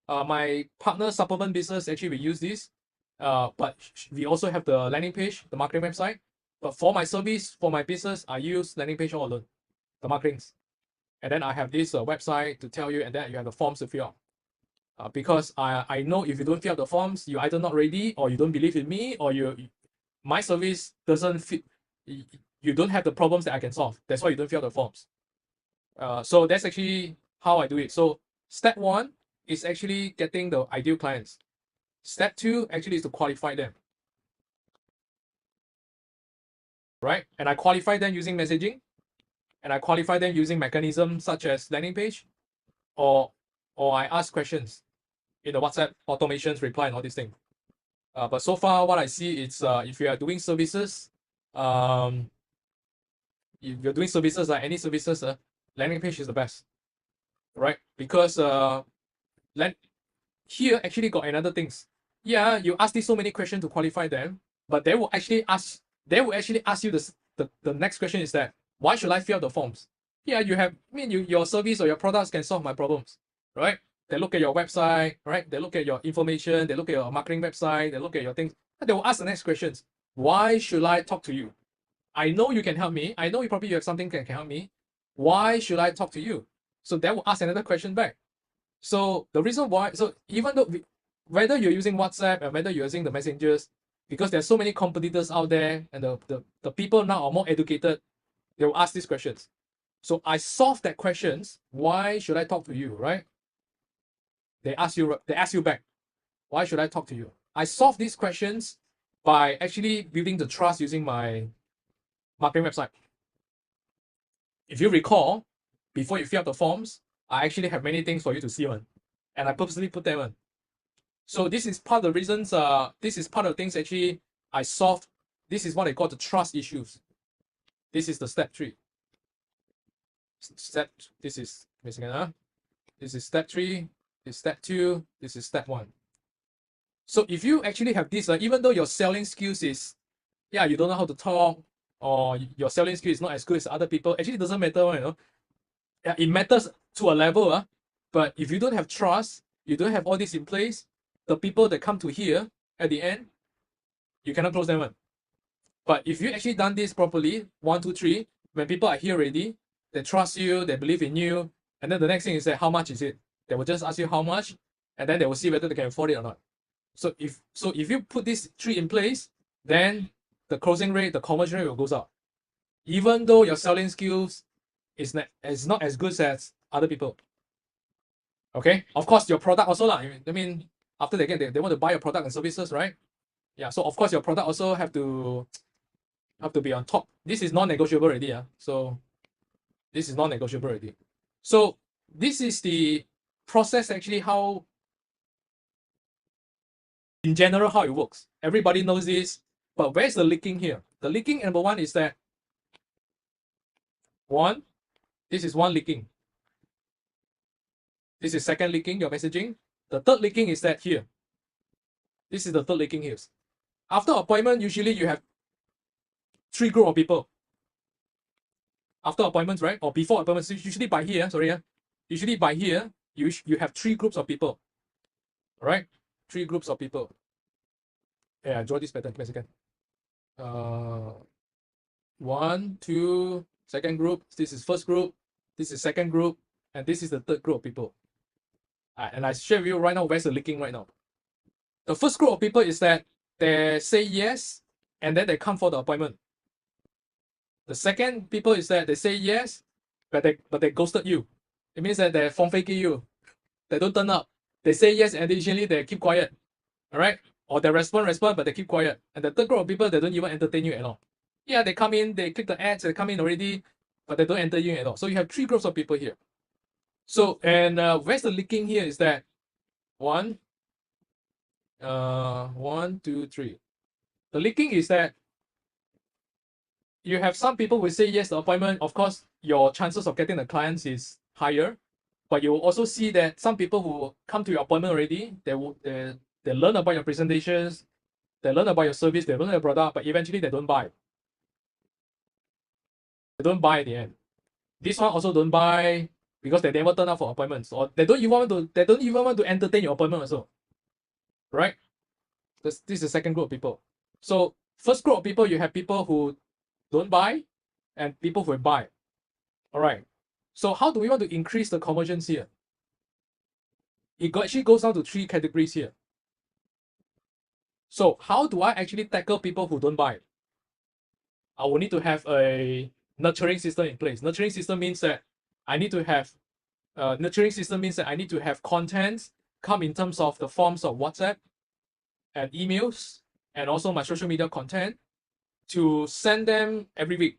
My partner supplement business, actually we use this, but we also have the landing page, the marketing website. But for my service, for my business, I use landing page all alone, the marketings. And then I have this website to tell you, and then you have the forms to fill out. Because I know if you don't fill out the forms, you're either not ready, or you don't believe in me, or my service doesn't fit. You don't have the problems that I can solve. That's why you don't fill out the forms. So that's actually how I do it. So step one is actually getting the ideal clients. Step two actually is to qualify them. right? And I qualify them using messaging, and I qualify them using mechanisms such as landing page, or I ask questions in the WhatsApp automations, reply, and all these things. But so far, what I see is if you are doing services, if you're doing services like any services, landing page is the best, right? Because here actually got another things. Yeah, you ask these so many questions to qualify them, but they will actually ask you the next question is that why should I fill out the forms? Yeah, your service or your products can solve my problems, right? They look at your website, right? They look at your information, they look at your marketing website, they look at your things. They will ask the next questions. Why should I talk to you? I know you can help me. I know you have something that can help me. Why should I talk to you? So they will ask another question back. So the reason why, so even though whether you're using WhatsApp and whether you're using the messengers, because there's so many competitors out there and the people now are more educated, they will ask these questions. So I solve that questions. Why should I talk to you, right? They ask you back. Why should I talk to you? I solve these questions by actually building the trust using my marketing website. If you recall, before you fill out the forms, I actually have many things for you to see on, and I purposely put them on. So this is part of the reasons. This is part of the things actually I solved. This is what I call the trust issues. This is the step 3. This is missing This is step 3. This is step 2. This is step 1. So if you actually have this, even though your selling skills is, yeah, you don't know how to talk, or your selling skill is not as good as other people, actually it doesn't matter, you know. Yeah, it matters to a level, but if you don't have trust, you don't have all this in place, the people that come to here at the end, you cannot close them. But if you actually done this properly, 1, 2, 3, when people are here already, they trust you, they believe in you, and then the next thing is that how much is it? They will just ask you how much, and then they will see whether they can afford it or not. So if you put these 3 in place, then the closing rate, the conversion rate will go up. Even though your selling skills is not as good as other people. Okay, of course your product also lah. I mean, after they want to buy your product and services, right? Yeah, so of course your product also have to be on top. This is non-negotiable already. So this is non-negotiable already. So this is the process actually, how in general how it works. Everybody knows this, but where's the leaking here? The leaking number 1 is that this is one leaking. This is second leaking, your messaging. The third leaking is that here. This is the third leaking here. After appointment, usually you have 3 group of people. After appointments, right? Or before appointments, usually by here, usually by here, you have 3 groups of people. All right? 3 groups of people. Yeah, draw this pattern. Give me a second. 1, 2, second group. This is first group. This is second group. And this is the third group of people. And I share with you right now where's the leaking right now. The first group of people is that they say yes, and then they come for the appointment. The second people is that they say yes, but they ghosted you. It means that they phone faking you. They don't turn up. They say yes, and usually they keep quiet. All right? Or they respond, but they keep quiet. And the third group of people, they don't even entertain you at all. Yeah, they come in, they click the ads, they come in already, but they don't enter you at all. So you have 3 groups of people here. So, and where's the leaking here is that 1, 2, 3. The leaking is that you have some people who say yes to appointment. Of course, your chances of getting the clients is higher, but you will also see that some people who come to your appointment already, they learn about your presentations, they learn about your service, they learn your product, but eventually they don't buy. They don't buy at the end. This one also don't buy because they never turn up for appointments, or they don't even want to entertain your appointment also. Right? This is the second group of people. So first group of people, you have people who don't buy and people who buy. All right. So how do we want to increase the conversions here? It actually goes down to 3 categories here. So how do I actually tackle people who don't buy? I will need to have a nurturing system in place. Nurturing system means that I need to have content come in terms of the forms of WhatsApp and emails, and also my social media content. to send them every week,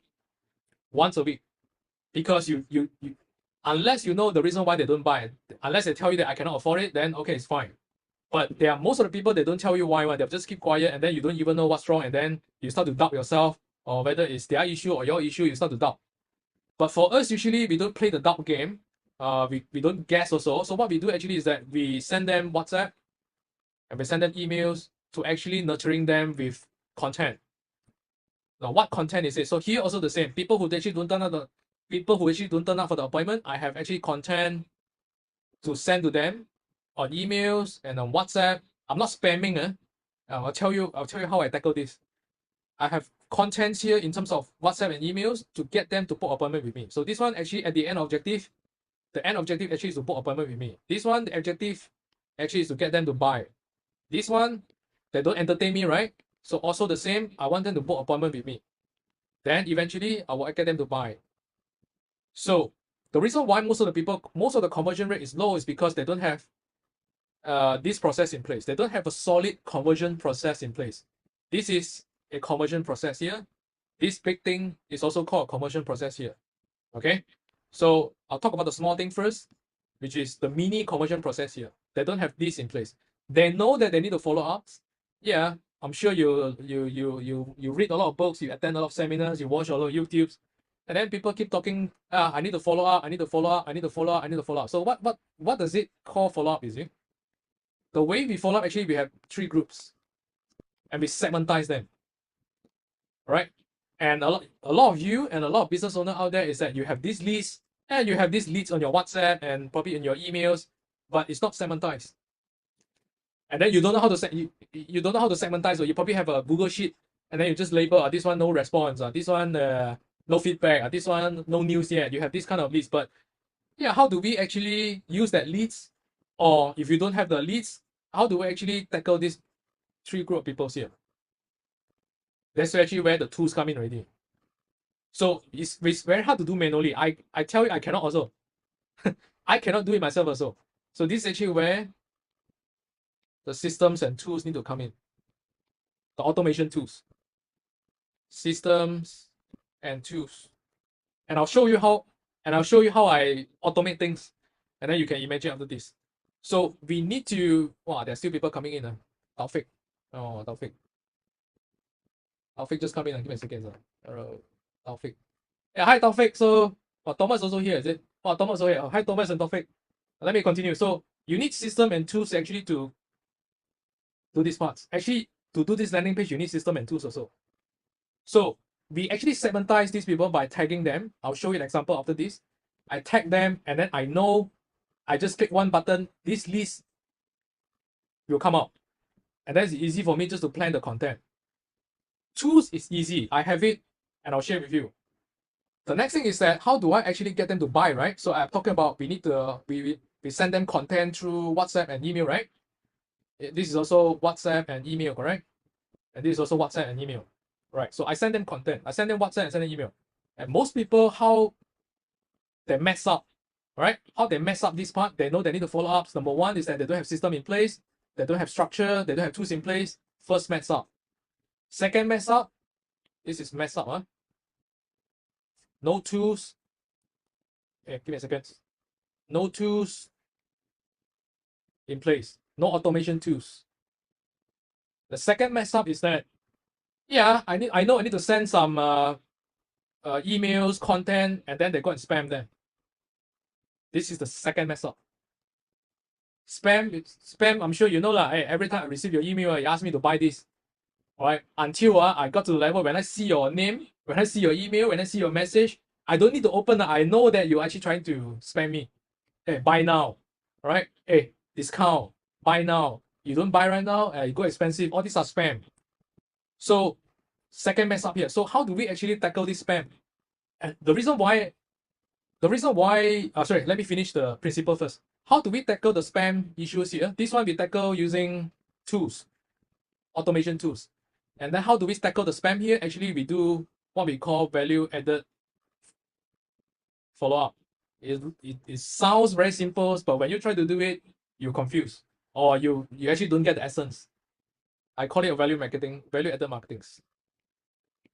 once a week, because you unless you know the reason why they don't buy, unless they tell you that I cannot afford it, then okay, it's fine. But there are most of the people, they don't tell you why, they'll just keep quiet, and then you don't even know what's wrong, and then you start to doubt yourself, or whether it's their issue or your issue, you start to doubt. But for us, usually we don't play the doubt game. We don't guess also. So what we do actually is that we send them WhatsApp and we send them emails to actually nurturing them with content. Now, what content is it? So here also the same. People who actually don't turn up for the appointment, I have actually content to send to them on emails and on WhatsApp. I'm not spamming. I'll tell you how I tackle this. I have contents here in terms of WhatsApp and emails to get them to book appointment with me. So this one actually at the end objective, actually is to book appointment with me. This one, the objective actually is to get them to buy. This one, they don't entertain me, right? So also the same, I want them to book appointment with me. Then eventually I will get them to buy. So the reason why most of the conversion rate is low is because they don't have this process in place. They don't have a solid conversion process in place. This is a conversion process here. This big thing is also called a conversion process here. Okay, so I'll talk about the small thing first, which is the mini conversion process here. They don't have this in place. They know that they need to follow up. Yeah, I'm sure you read a lot of books, you attend a lot of seminars, you watch a lot of YouTubes, and then people keep talking. I need to follow up. I need to follow up. I need to follow up. I need to follow up. So what does it call follow up? Is it the way we follow up? Actually, we have 3 groups, and we segmentize them. Right? And a lot of you and a lot of business owners out there is that you have these leads and you have these leads on your WhatsApp and probably in your emails, but it's not segmentized. And then you don't know how to you don't know how to segmentize, or you probably have a Google sheet and then you just label this one no response, this one no feedback, this one no news yet. You have this kind of leads, but yeah, how do we actually use that leads? Or if you don't have the leads, how do we actually tackle these 3 group of people here? That's actually where the tools come in already. So it's very hard to do manually. I tell you, I cannot also. I cannot do it myself also. So this is actually where the systems and tools need to come in. The automation tools. Systems and tools. And I'll show you how I automate things. And then you can imagine after this. So we need to, wow, there's still people coming in. Taufik. Oh, Taufik. Taufik just come in. Give me a second. Taufik. Yeah, hi Taufik. So, Thomas also here, is it? Thomas also here. Hi Thomas and Taufik. Let me continue. So you need system and tools actually to do these parts. Actually, to do this landing page, you need system and tools also. So we actually segmentize these people by tagging them. I'll show you an example after this. I tag them, and then I know I just click one button, this list will come out. And that's easy for me just to plan the content. Tools is easy. I have it and I'll share with you. The next thing is that how do I actually get them to buy, right? So I'm talking about we need to we send them content through WhatsApp and email, right? This is also WhatsApp and email, correct? And this is also WhatsApp and email, right? So I send them content. I send them WhatsApp and send them email. And most people, how they mess up, right? How they mess up this part, they know they need to follow up. Number one is that they don't have system in place. They don't have structure. They don't have tools in place. First mess up. Second mess up, this is mess up. No tools. Give me a second. No tools in place. No automation tools. The second mess up is that, yeah, I know I need to send some emails, content, and then they go and spam them. This is the second mess up. Spam, I'm sure you know lah. Hey, every time I receive your email, you ask me to buy this. All right, until I got to the level when I see your name, when I see your email, when I see your message, I don't need to open. I know that you're actually trying to spam me. Hey, buy now. All right. Hey, discount. Buy now. You don't buy right now, you go expensive. All these are spam. So, second mess up here. So, how do we actually tackle this spam? And the reason why, sorry, let me finish the principle first. How do we tackle the spam issues here? This one we tackle using tools, automation tools. And then how do we tackle the spam here? Actually, we do what we call value added follow-up. It sounds very simple, but when you try to do it, you're confused, or you actually don't get the essence. I call it a value added marketing.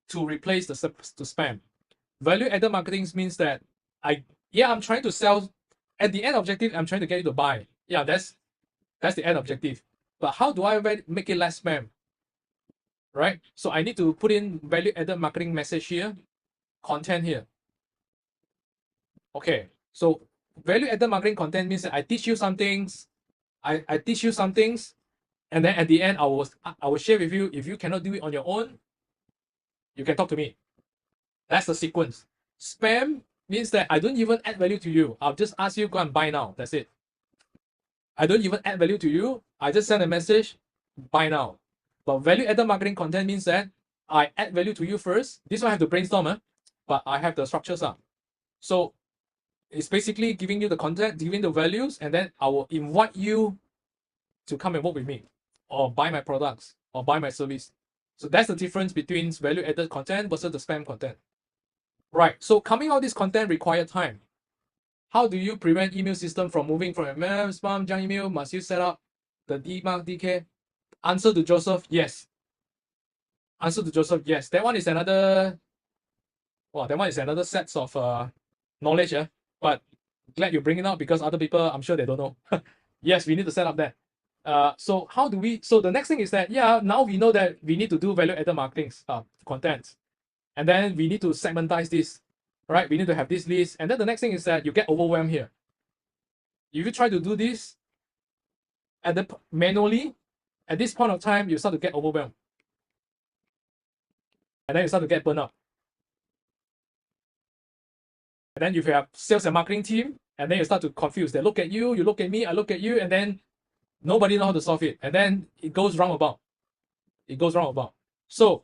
to replace the spam. Value-added marketing means that I'm trying to sell. At the end objective, I'm trying to get you to buy. Yeah, that's the end objective. But how do I make it less spam? Right? So I need to put in value-added marketing message here, content here. Okay, so value-added marketing content means that I teach you some things, I teach you some things, and then at the end I will share with you. If you cannot do it on your own, you can talk to me. That's the sequence. Spam means that I don't even add value to you. I'll just ask you go and buy now. That's it. I don't even add value to you. I just send a message, buy now. But value-added marketing content means that I add value to you first. This one I have to brainstorm, but I have the structures up. So it's basically giving you the content, giving the values, and then I will invite you to come and work with me, or buy my products, or buy my service. So that's the difference between value-added content versus the spam content. Right. So coming out this content require time. How do you prevent email system from moving from spam, junk email? Must you set up the DMARC, DK? Answer to Joseph, yes. Answer to Joseph, yes. That one is another. Well, that one is another set of knowledge, yeah. But glad you bring it up because other people, I'm sure they don't know. Yes, we need to set up that. So how do we? So the next thing is that now we know that we need to do value-added marketing content, and then we need to segmentize this. Right, we need to have this list, and then the next thing is that you get overwhelmed here. If you try to do this manually, at this point of time, you start to get overwhelmed, and then you start to get burned out. And then if you have sales and marketing team, and then you start to confuse. They look at you, you look at me, I look at you, and then nobody knows how to solve it, and then it goes roundabout. It goes roundabout. So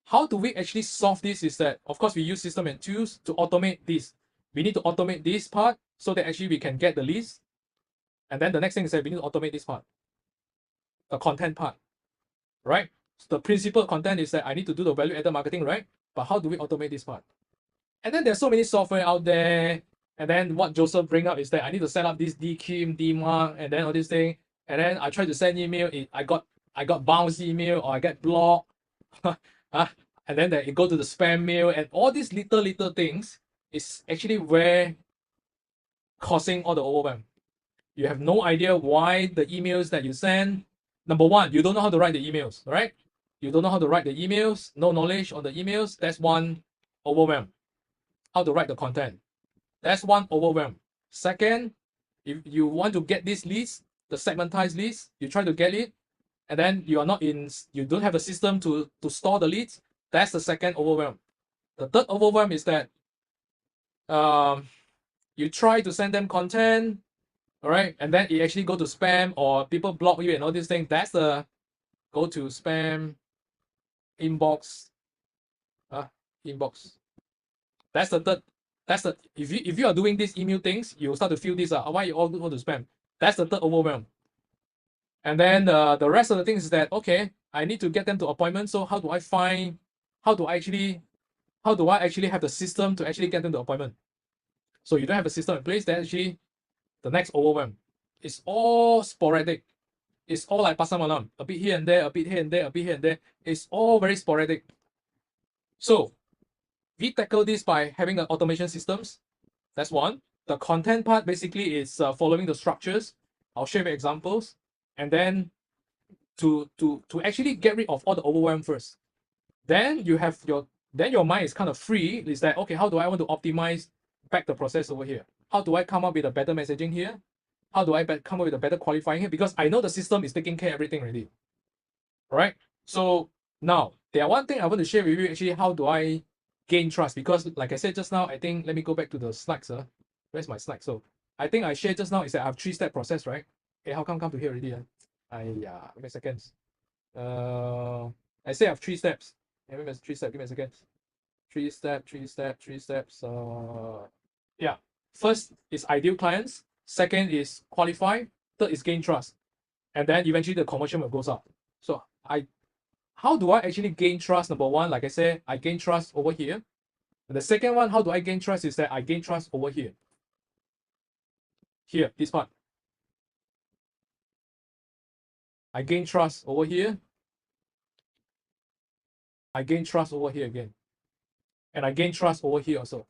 how do we actually solve this is that, of course, we use system and tools to automate this. We need to automate this part so that actually we can get the list. And then the next thing is that we need to automate this part, the content part, right? So the principal content is that I need to do the value-added marketing, right? But how do we automate this part? And then there's so many software out there. And then what Joseph bring up is that I need to set up this DKIM, DMARC, and then all this thing. And then I try to send email. I got bounce email or I get blocked. And then it go to the spam mail, and all these little things is actually where causing all the overwhelm. You have no idea why the emails that you send. Number one, you don't know how to write the emails, right? You don't know how to write the emails, no knowledge on the emails. That's one overwhelm. How to write the content. That's one overwhelm. Second, if you want to get this list, the segmentized list, you try to get it, and then you don't have a system to store the leads. That's the second overwhelm. The third overwhelm is that you try to send them content, all right, and then it actually go to spam or people block you and all these things. That's the go to spam inbox. Inbox. That's the third. That's the if you are doing these email things, you start to feel this. Why you all go to spam? That's the third overwhelm. And then the rest of the things is that okay, I need to get them to appointment. So how do I actually have the system to actually get them to appointment? So you don't have a system in place, then actually the next overwhelm. It's all sporadic. It's all like pasar malam, a bit here and there, a bit here and there, a bit here and there. It's all very sporadic. So we tackle this by having an automation systems. That's one. The content part basically is following the structures. I'll share with examples, and then to actually get rid of all the overwhelm first. Then you have your mind is kind of free. Is that okay? How do I want to optimize back the process over here? How do I come up with a better messaging here? How do I come up with a better qualifying here? Because I know the system is taking care of everything already. Right? So now there one thing I want to share with you actually, how do I gain trust? Because like I said just now, I think let me go back to the slides. Where's my slide? So I think I shared just now is that I have 3-step process, right? Okay, how come to here already? Give me a second. I say I have 3 steps. Give me 3 steps, give me a second. 3 steps. Yeah. First is ideal clients. Second is qualify. Third is gain trust. And then eventually the conversion will goes up. So how do I actually gain trust? Number one, like I said, I gain trust over here. And the second one, how do I gain trust is that I gain trust over here. Here, this part. I gain trust over here. I gain trust over here again. And I gain trust over here also.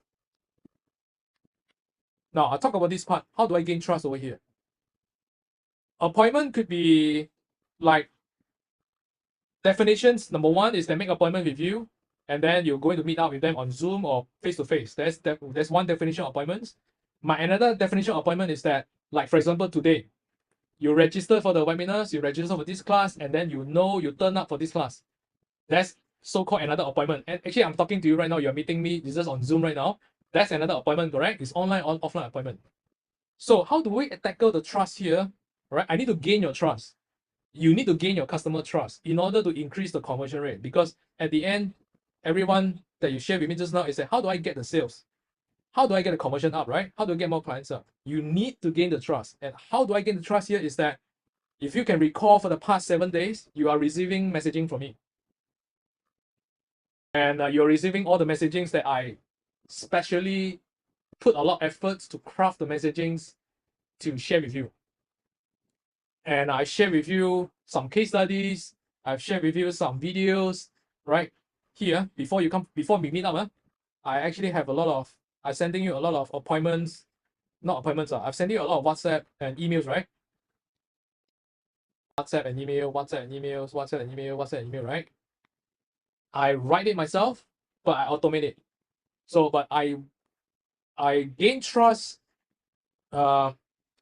Now, I'll talk about this part. How do I gain trust over here? Appointment could be like definitions. Number one is they make appointment with you, and then you're going to meet up with them on Zoom or face-to-face. That's one definition of appointments. Another definition of appointment is that, like for example, today, you register for the webinars, you register for this class, and then you turn up for this class. That's so-called another appointment. And actually, I'm talking to you right now. You're meeting me. This is on Zoom right now. That's another appointment, correct? It's online or offline appointment. So how do we tackle the trust here? Right? I need to gain your trust. You need to gain your customer trust in order to increase the conversion rate. Because at the end, everyone that you shared with me just now is that how do I get the sales? How do I get the conversion up, right? How do I get more clients up? You need to gain the trust. And how do I gain the trust here is that if you can recall for the past 7 days, you are receiving messaging from me. And you're receiving all the messagings that I specially put a lot of efforts to craft the messagings to share with you. And I share with you some case studies. I've shared with you some videos, right? Here, before we meet up, I actually have I'm sending you a lot of appointments, not appointments, I'm sending you a lot of WhatsApp and emails, right? WhatsApp and email, WhatsApp and emails, WhatsApp and email, WhatsApp and email, right? I write it myself, but I automate it. So, but I gain trust.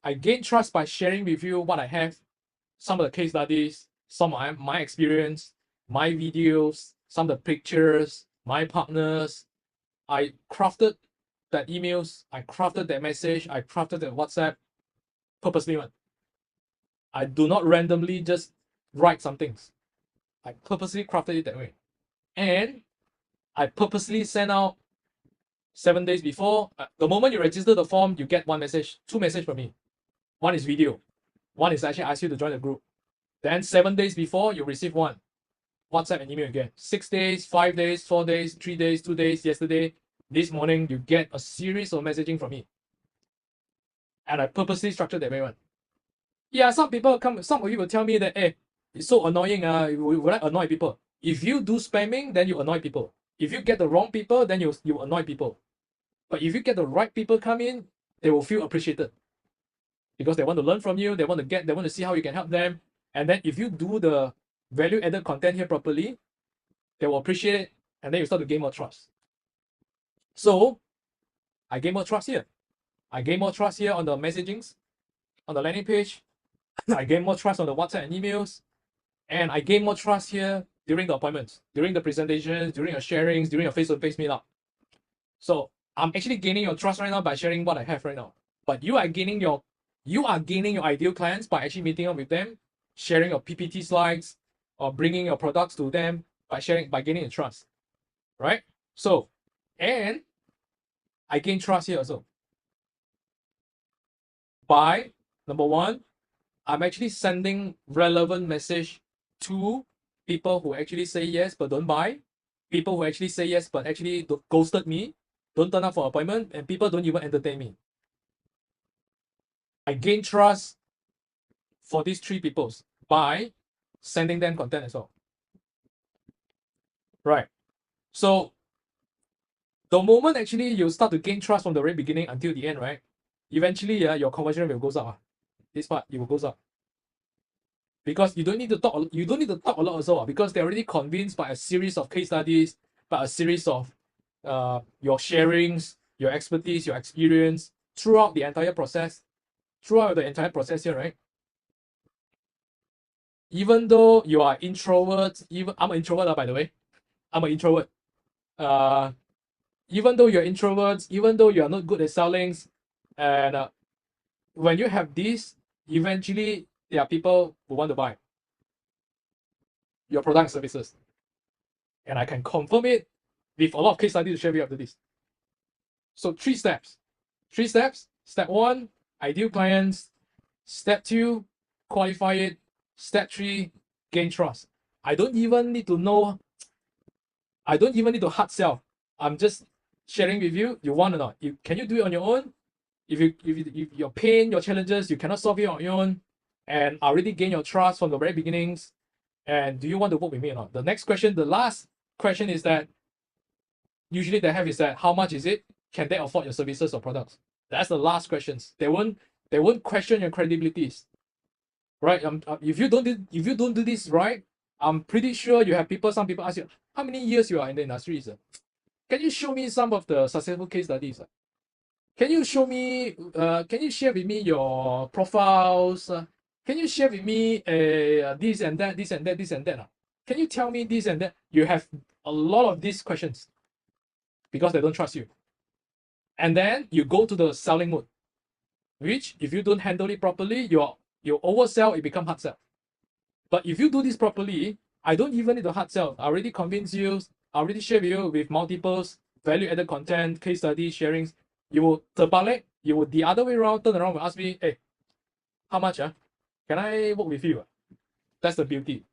I gain trust by sharing with you what I have, some of the case studies, some of my experience, my videos, some of the pictures, my partners. I crafted that emails, I crafted that message, I crafted that WhatsApp purposely. I do not randomly just write some things. I purposely crafted it that way. And I purposely send out 7 days before. The moment you register the form, you get two messages from me. One is video. One is actually ask you to join the group. Then 7 days before, you receive one. WhatsApp and email again. 6 days, 5 days, 4 days, 3 days, 2 days, yesterday, this morning, you get a series of messaging from me. And I purposely structured that way one. Yeah, some of you will tell me that, hey, it's so annoying, would I annoy people? If you do spamming, then you annoy people. If you get the wrong people, then you annoy people. But if you get the right people come in, they will feel appreciated. Because they want to learn from you, they want to see how you can help them. And then if you do the value-added content here properly, they will appreciate it, and then you start to gain more trust. So I gain more trust here. I gain more trust here on the messagings, on the landing page. I gain more trust on the WhatsApp and emails. And I gain more trust here during the appointments, during the presentations, during your sharings, during your face-to-face meetup. So I'm actually gaining your trust right now by sharing what I have right now. But you are gaining your ideal clients by actually meeting up with them, sharing your PPT slides, or bringing your products to them by gaining the trust, right? So, and I gain trust here also by, number one, I'm actually sending relevant message to people who actually say yes but don't buy, people who actually say yes but actually ghosted me, don't turn up for appointment, and people don't even entertain me. I gain trust for these three people by sending them content as well. Right. So the moment actually you start to gain trust from the very beginning until the end, right? Eventually, your conversion rate will go up. This part, it will go up. Because you don't need to talk a lot also, because they're already convinced by a series of case studies, by a series of your sharings, your expertise, your experience throughout the entire process here, right? Even though you are introvert, I'm an introvert, by the way. I'm an introvert. Even though you're introverts, even though you are not good at selling, and when you have this, eventually there are people who want to buy your product and services. And I can confirm it with a lot of case studies to share with you after this. So 3 steps. 3 steps. Step 1, ideal clients. Step 2, qualify it. Step 3, gain trust. I don't even need to hard sell. I'm just sharing with you. You want or not? Can you do it on your own? If your pain, your challenges, you cannot solve it on your own, and I already gain your trust from the very beginnings, and do you want to work with me or not? The next question, the last question is that usually they have is that how much is it? Can they afford your services or products? That's the last questions. They won't question your credibilities, right? If you don't do this right, I'm pretty sure you have people. Some people ask you how many years you are in the industry, sir. Can you show me some of the successful case studies? Can you show me? Can you share with me your profiles? Can you share with me this and that, this and that, this and that? Can you tell me this and that? You have a lot of these questions because they don't trust you. And then you go to the selling mode, which if you don't handle it properly, you oversell, it become hard sell. But if you do this properly, I don't even need to hard sell. I already convince you, I already share with you with multiples, value-added content, case study, sharings. You will terbalik, you will the other way around, turn around and ask me, hey, how much? Can I work with you? That's the beauty.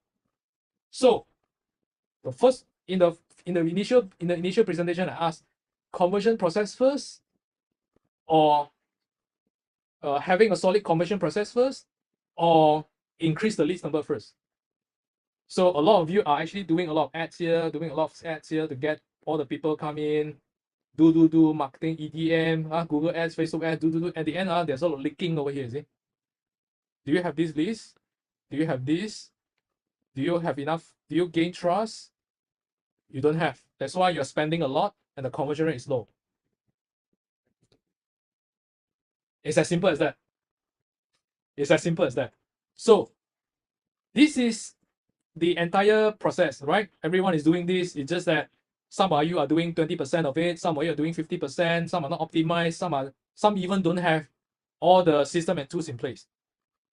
So the first in the initial presentation, I asked conversion process first, or having a solid conversion process first, or increase the leads number first. So a lot of you are actually doing a lot of ads here, to get all the people come in, do marketing, EDM, Google ads, Facebook ads, do. At the end, there's a lot of leaking over here, see? Do you have this list? Do you have this? Do you have enough? Do you gain trust? You don't have. That's why you're spending a lot and the conversion rate is low. It's as simple as that. It's as simple as that. So this is the entire process, right? Everyone is doing this. It's just that some of you are doing 20% of it, some of you are doing 50%, some are not optimized, some even don't have all the system and tools in place.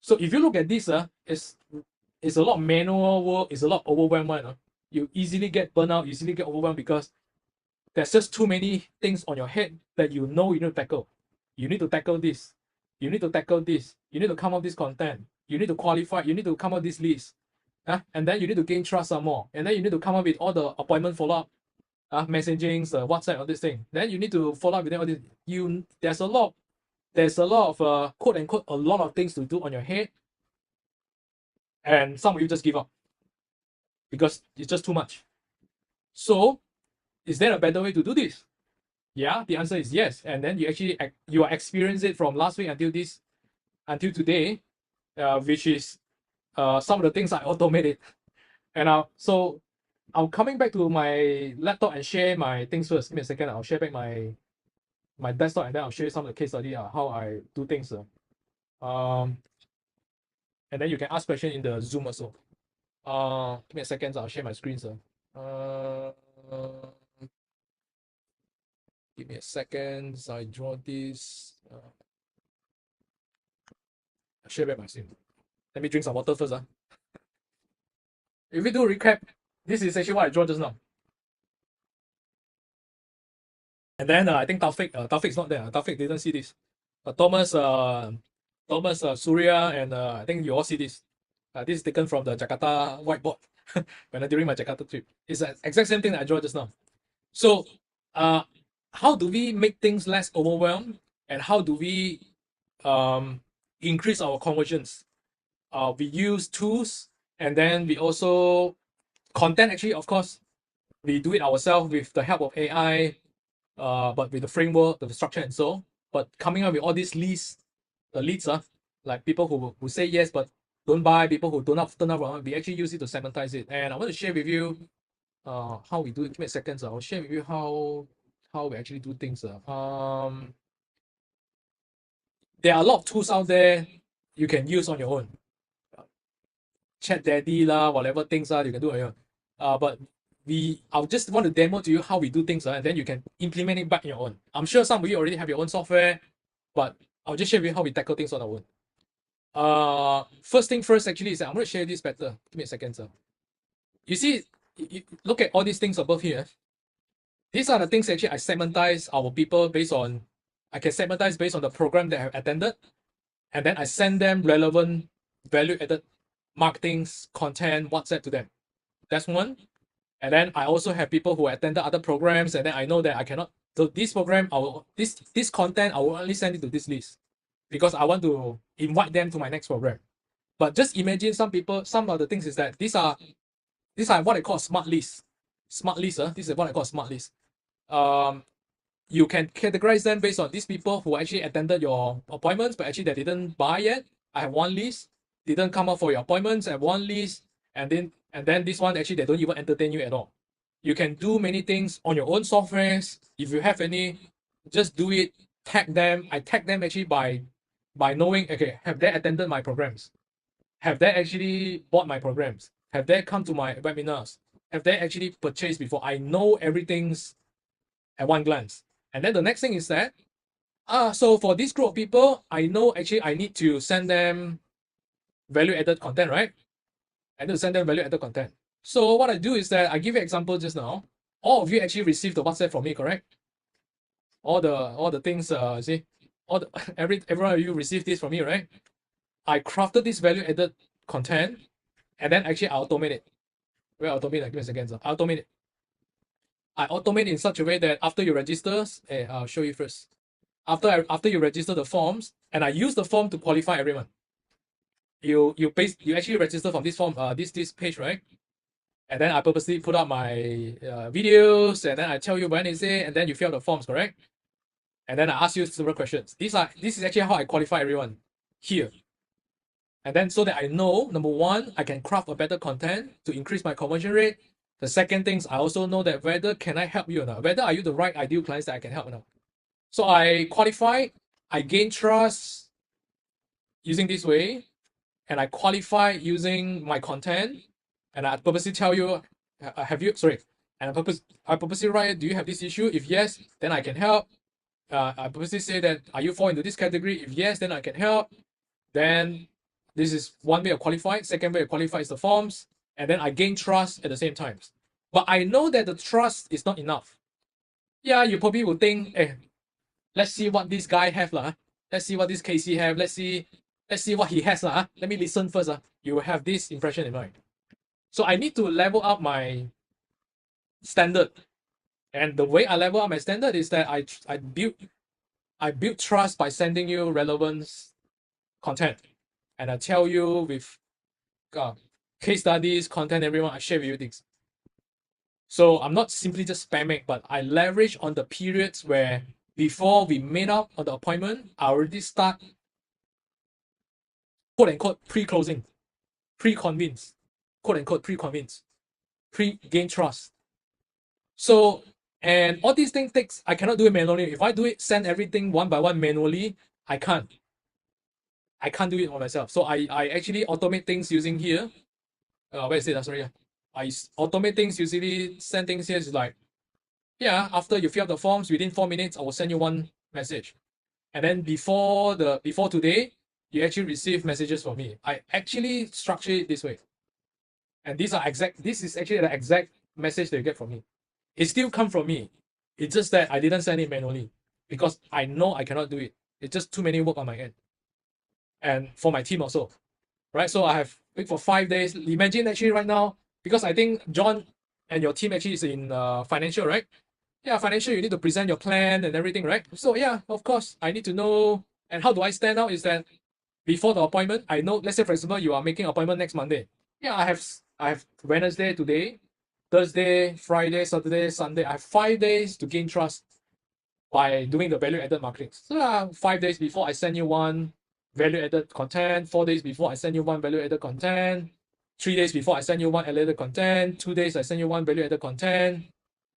So if you look at this, it's a lot of manual work, it's a lot overwhelmed. You easily get burnout, easily get overwhelmed because there's just too many things on your head that you know you need to tackle. You need to tackle this. You need to tackle this. You need to come up with this content. You need to qualify. You need to come up with this list. And then you need to gain trust some more. And then you need to come up with all the appointment follow-up, messaging, WhatsApp, all this thing. Then you need to follow up with all this. There's a lot of quote unquote a lot of things to do on your head. And some of you just give up because it's just too much. So is there a better way to do this? Yeah, the answer is yes. And then you experience it from last week until today, which is some of the things I automated. And so I'm coming back to my laptop and share my things first. Give me a second. I'll share back my desktop and then I'll share some of the case study how I do things. And then you can ask questions in the Zoom also. Give me a second. I'll share my screen, sir. Give me a second. So I draw this. I'll share back my screen. Let me drink some water first. If we do a recap, this is actually what I draw just now. And then I think Taufik's not there. Taufik didn't see this. Thomas, Surya, and I think you all see this. This is taken from the Jakarta whiteboard during my Jakarta trip. It's the exact same thing that I drew just now. So, how do we make things less overwhelmed, and how do we increase our conversions? We use tools, and then we also content. Actually, of course, we do it ourselves with the help of AI, but with the framework, the structure, and so. But coming up with all these leads, like people who say yes but don't buy, people who don't turn up, we actually use it to segmentize it. And I want to share with you how we do it. Give me a second, so I'll share with you how we actually do things. There are a lot of tools out there you can use on your own. Chat Daddy whatever things you can do on your own. But I'll just want to demo to you how we do things, and then you can implement it back on your own. I'm sure some of you already have your own software, but I'll just share with you how we tackle things on our own. First thing first, actually, is I'm going to share this better. Give me a second, sir. You see, look at all these things above here. These are the things actually I segmentize our people based on. I can segmentize based on the program they have attended, and then I send them relevant value-added marketing content, WhatsApp to them. That's one. And then I also have people who attended other programs, and then I know that I cannot. So this program, this content, I will only send it to this list because I want to invite them to my next program. But just imagine some of the things is that these are what I call smart lists. smart list. This is what I call smart list. You can categorize them based on these people who actually attended your appointments, but actually they didn't buy yet. I have one list. Didn't come up for your appointments. I have one list, and then this one actually they don't even entertain you at all. You can do many things on your own softwares. If you have any, just do it. Tag them. I tag them actually by knowing, okay, have they attended my programs? Have they actually bought my programs? Have they come to my webinars? Have they actually purchased before? I know everything's at one glance. And then the next thing is that, so for this group of people, I know actually I need to send them value-added content, right? I need to send them value-added content. So what I do is that I give you an example just now. All of you actually received the WhatsApp from me, correct? All the things, see, every one of you received this from me, right? I crafted this value-added content, and then actually I automate it. Where automate? Give me a second. I automate it. I automate in such a way that after you register, I'll show you first. After you register the forms, and I use the form to qualify everyone. You actually register from this form, this page, right? And then I purposely put up my videos, and then I tell you when is it, and then you fill out the forms, correct? And then I ask you several questions. This is actually how I qualify everyone here. And then so that I know, number one, I can craft a better content to increase my conversion rate. The second thing is I also know that whether can I help you or not, whether are you the right ideal clients that I can help or not. So I qualify, I gain trust using this way, and I qualify using my content, and I purposely tell you, and I purposely write, do you have this issue? If yes, then I can help. I purposely say that, are you fall into this category? If yes, then I can help. Then this is one way of qualifying. Second way of qualify is the forms, and then I gain trust at the same time. But I know that the trust is not enough. Yeah, you probably will think, let's see what this guy have lah. Let's see what this Casey have. Let's see what he has lah. Let me listen first. You will have this impression in mind. So I need to level up my standard, and the way I level up my standard is that I build trust by sending you relevant content, and I tell you with case studies, content, everyone, I share with you things. So I'm not simply just spamming, but I leverage on the periods where before we made up on the appointment, I already start quote unquote pre-closing, pre-convince, quote unquote pre-convince, pre-gain trust. So, and all these things I cannot do it manually. If I do it, send everything one by one manually, I can't do it on myself. So I actually automate things using here. Where is it? Sorry. I automate things, usually send things here. It's like, yeah, after you fill out the forms, within 4 minutes, I will send you one message. And then before today, you actually receive messages from me. I actually structure it this way. And this is actually the exact message that you get from me. It still comes from me. It's just that I didn't send it manually because I know I cannot do it. It's just too many work on my end. And for my team also. Right? So I have wait for 5 days. Imagine actually right now, because I think John and your team actually is in financial, right? Yeah, financial, you need to present your plan and everything, right? So yeah, of course, I need to know. And how do I stand out is that before the appointment, I know, let's say for example, you are making an appointment next Monday. Yeah, I have Wednesday today, Thursday, Friday, Saturday, Sunday. I have 5 days to gain trust by doing the value-added marketing. So 5 days before I send you one value-added content, 4 days before I send you one value-added content, 3 days before I send you one value-added content, 2 days I send you one value-added content,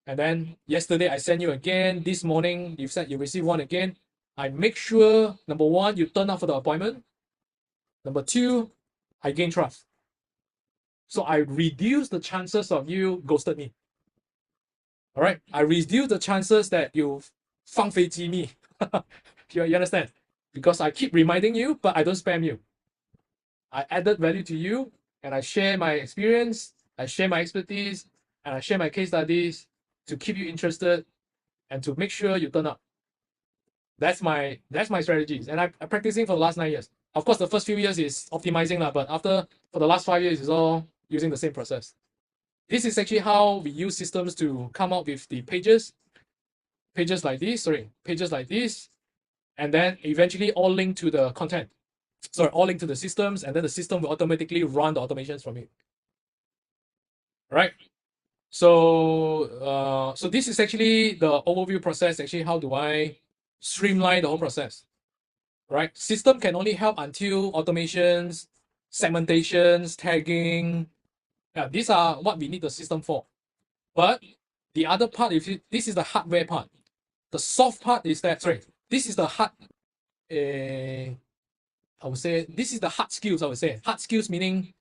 and then yesterday I send you again, this morning you said you receive one again. I make sure, number one, you turn up for the appointment. Number two, I gain trust. So I reduce the chances of you ghosted me. All right, I reduce the chances that you 放飞机 me. you understand? Because I keep reminding you, but I don't spam you. I added value to you, and I share my experience, I share my expertise, and I share my case studies to keep you interested and to make sure you turn up. That's my strategies, and I'm practicing for the last 9 years. Of course, the first few years is optimizing, but for the last 5 years, it's all using the same process. This is actually how we use systems to come up with the pages like this, and then eventually all link to the content. Sorry, all link to the systems, and then the system will automatically run the automations from it. All right. So this is actually the overview process. Actually, how do I streamline the whole process? Right? System can only help until automations, segmentations, tagging. Yeah, these are what we need the system for. But the other part, this is the hardware part. The soft part is that, sorry, this is the hard, I would say, this is the hard skills, I would say. Hard skills meaning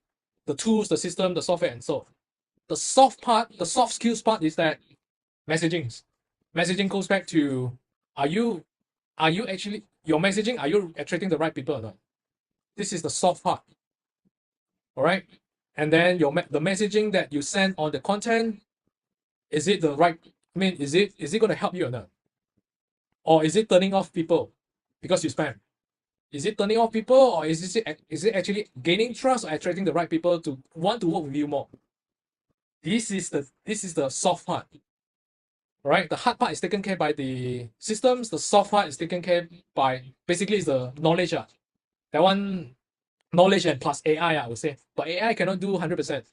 the tools, the system, the software, and so. The soft part, the soft skills part is that messaging. Messaging goes back to, are you actually, your messaging, are you attracting the right people or not? This is the soft part. All right. And then the messaging that you send on the content, is it the right, I mean, is it going to help you or not? Or is it turning off people because you spam? Is it turning off people, or is it actually gaining trust or attracting the right people to want to work with you more? This is the soft part. Right? The hard part is taken care by the systems. The soft part is taken care by basically is the knowledge. That one, knowledge and plus AI, I would say. But AI cannot do 100%.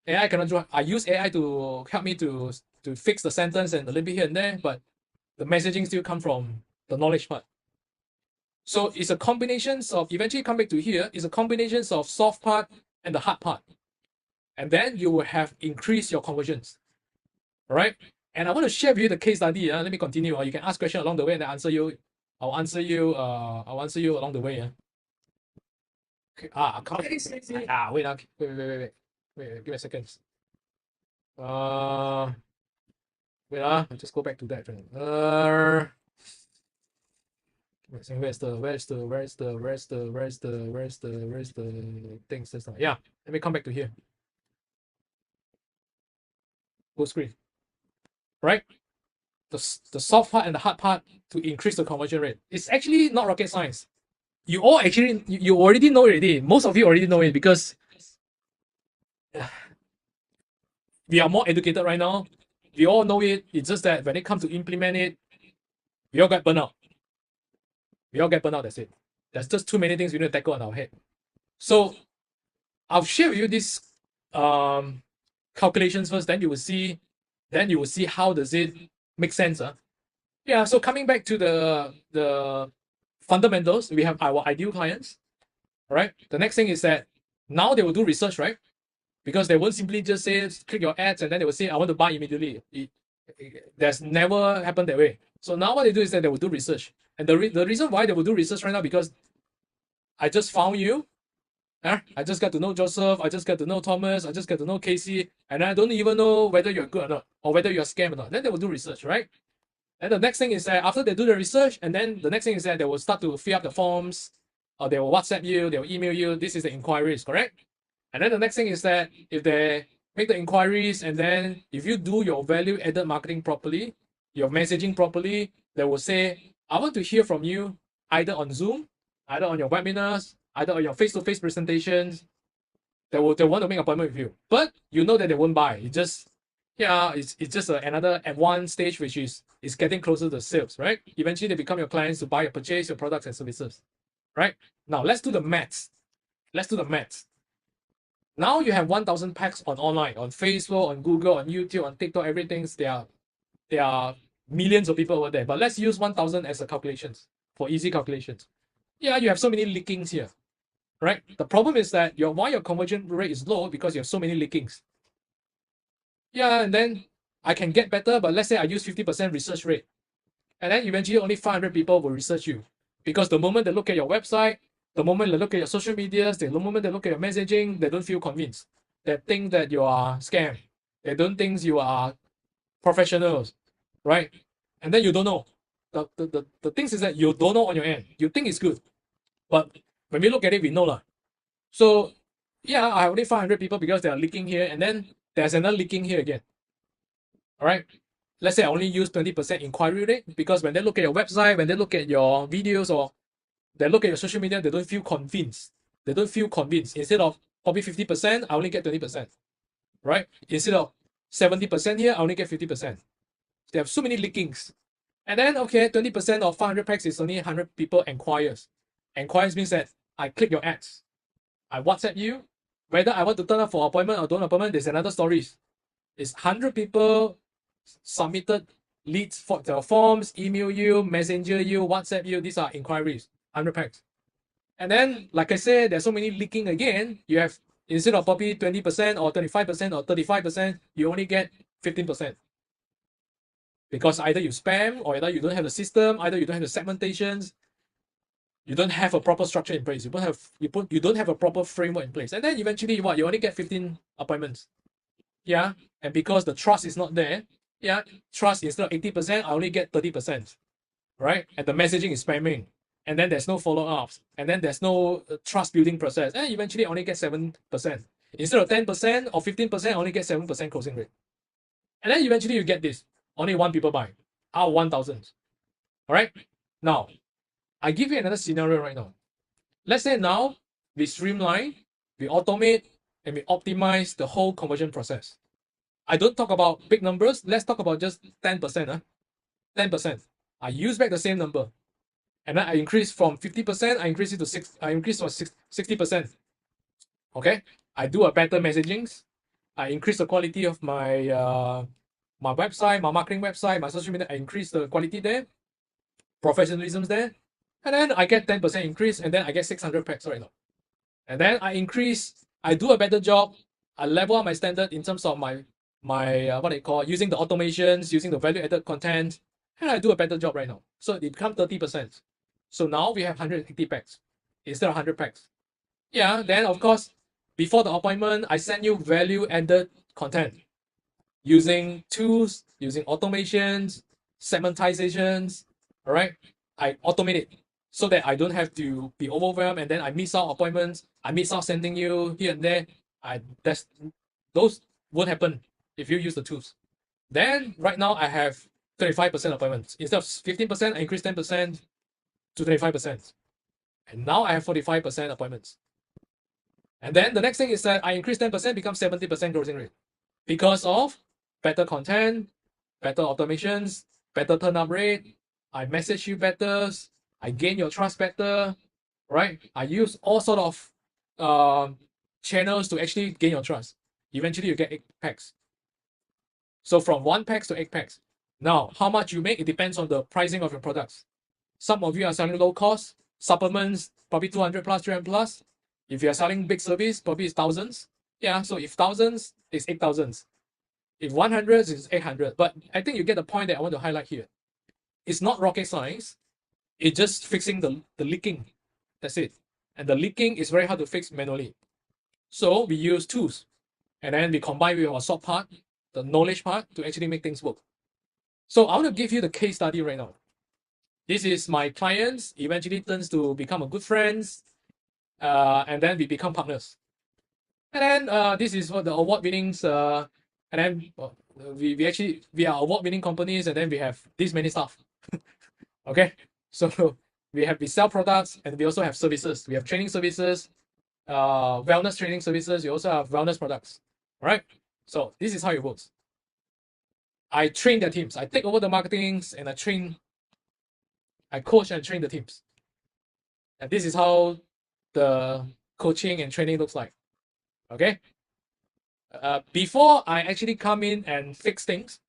AI cannot do. I use AI to help me to fix the sentence and a little bit here and there, but the messaging still come from the knowledge part. So it's a combination of, eventually come back to here, it's a combination of soft part and the hard part. And then you will have increased your conversions. All right. And I want to share with you the case study. Let me continue. You can ask questions along the way and I answer you. I'll answer you along the way. Okay. Wait, give me a second. Wait, I'll just go back to that. Where's the things this time? Yeah, let me come back to here. Full screen. Right? The soft part and the hard part to increase the conversion rate. It's actually not rocket science. You all actually you already know it already. Most of you already know it because we are more educated right now. We all know it. It's just that when it comes to implement it, we all get burnt out. That's it. There's just too many things we need to tackle on our head. So I'll share with you these calculations first, then you will see how does it make sense. Yeah, so coming back to the fundamentals, we have our ideal clients. Right? The next thing is that now they will do research, right? Because they won't simply just say click your ads and then they will say I want to buy immediately. That's never happened that way. So now what they do is that they will do research. And the reason why they will do research right now, because I just found you. I just got to know Joseph. I just got to know Thomas. I just got to know Casey. And I don't even know whether you're good or not, or whether you're scam or not. Then they will do research, right? And the next thing is that after they do the research, and then the next thing is that they will start to fill up the forms, or they will WhatsApp you, they will email you. This is the inquiries, correct? And then the next thing is that if they make the inquiries, and then if you do your value-added marketing properly, your messaging properly, they will say, I want to hear from you either on Zoom, either on your webinars, either on your face-to-face presentations. They want to make an appointment with you. But you know that they won't buy. It's just another advanced stage, which is getting closer to sales, right? Eventually, they become your clients to buy or purchase your products and services, right? Now, let's do the maths. Now you have 1,000 packs on online, on Facebook, on Google, on YouTube, on TikTok, everything. There are millions of people over there. But let's use 1,000 as a calculations for easy calculations. Yeah, you have so many leakings here, right? The problem is that why your conversion rate is low because you have so many leakings. Yeah, and then I can get better, but let's say I use 50% research rate. And then eventually only 500 people will research you. Because the moment they look at your website, the moment they look at your social medias, the moment they look at your messaging, they don't feel convinced. They think that you are scam. They don't think you are professionals, right? And then you don't know. The things is that you don't know on your end. You think it's good. But when we look at it, we know lah. So yeah, I have only 500 people because they are leaking here, and then there's another leaking here again. All right. Let's say I only use 20% inquiry rate because when they look at your website, when they look at your videos, or they look at your social media, they don't feel convinced. Instead of probably 50%, I only get 20%. Right? Instead of 70% here, I only get 50%. They have so many leakings. And then, okay, 20% of 500 packs is only 100 people inquires. Inquires means that I click your ads. I WhatsApp you. Whether I want to turn up for appointment or don't appointment, there's another story. It's 100 people submitted leads for the forms, email you, messenger you, WhatsApp you. These are inquiries, 100 packs. And then, like I said, there's so many leaking again. You have, instead of probably 20% or 25% or 35%, you only get 15%. Because either you spam, or either you don't have the system, either you don't have the segmentations, you don't have a proper structure in place. You don't have a proper framework in place. And then eventually what? You only get 15 appointments. Yeah. And because the trust is not there, yeah, trust instead of 80%, I only get 30%. Right? And the messaging is spamming. And then there's no follow-ups. And then there's no trust building process. And eventually I only get 7%. Instead of 10% or 15%, I only get 7% closing rate. And then eventually you get this. Only 1 people buy out of 1,000. All right. Now, I give you another scenario right now. Let's say now we streamline, we automate, and we optimize the whole conversion process. I don't talk about big numbers. Let's talk about just 10%. 10%. I use back the same number, and then I increase from 50%. I increase it to 6. I increase to 60%. Okay. I do a better messagings. I increase the quality of my my website, my marketing website, my social media. I increase the quality there, professionalism there, and then I get 10% increase, and then I get 600 packs right now. And then I do a better job. I level up my standard in terms of my what they call using the automations, using the value added content, and I do a better job right now. So it becomes 30%. So now we have 180 packs instead of 100 packs. Yeah, then of course, before the appointment, I send you value added content using tools, using automations, segmentizations. All right, I automate it so that I don't have to be overwhelmed, and then I miss out appointments. I miss out sending you here and there. Those won't happen if you use the tools. Then right now I have 25% appointments. Instead of 15%, I increase 10% to 25%. And now I have 45% appointments. And then the next thing is that I increase 10%, becomes 70% closing rate. Because of better content, better automations, better turn-up rate, I message you better, I gain your trust better, right? I use all sort of channels to actually gain your trust. Eventually you get 8 packs. So from 1 packs to 8 packs. Now, how much you make, it depends on the pricing of your products. Some of you are selling low cost, supplements, probably 200 plus, 300 plus. If you are selling big service, probably it's thousands. Yeah, so if thousands, it's 8,000. If 100, it's 800. But I think you get the point that I want to highlight here. It's not rocket science. It's just fixing the leaking. That's it. And the leaking is very hard to fix manually. So we use tools. And then we combine with our soft part, the knowledge part, to actually make things work. So I want to give you the case study right now. This is my clients, eventually turns to become a good friends, and then we become partners. And then this is what the award winnings, and then we are award winning companies, and then we have this many staff. Okay, so we sell products, and we also have services. We have training services, wellness training services. We also have wellness products. All right. So this is how it works. I train their teams. I take over the marketings, and I coach and train the teams. And this is how the coaching and training looks like. Okay. Before I actually come in and fix things,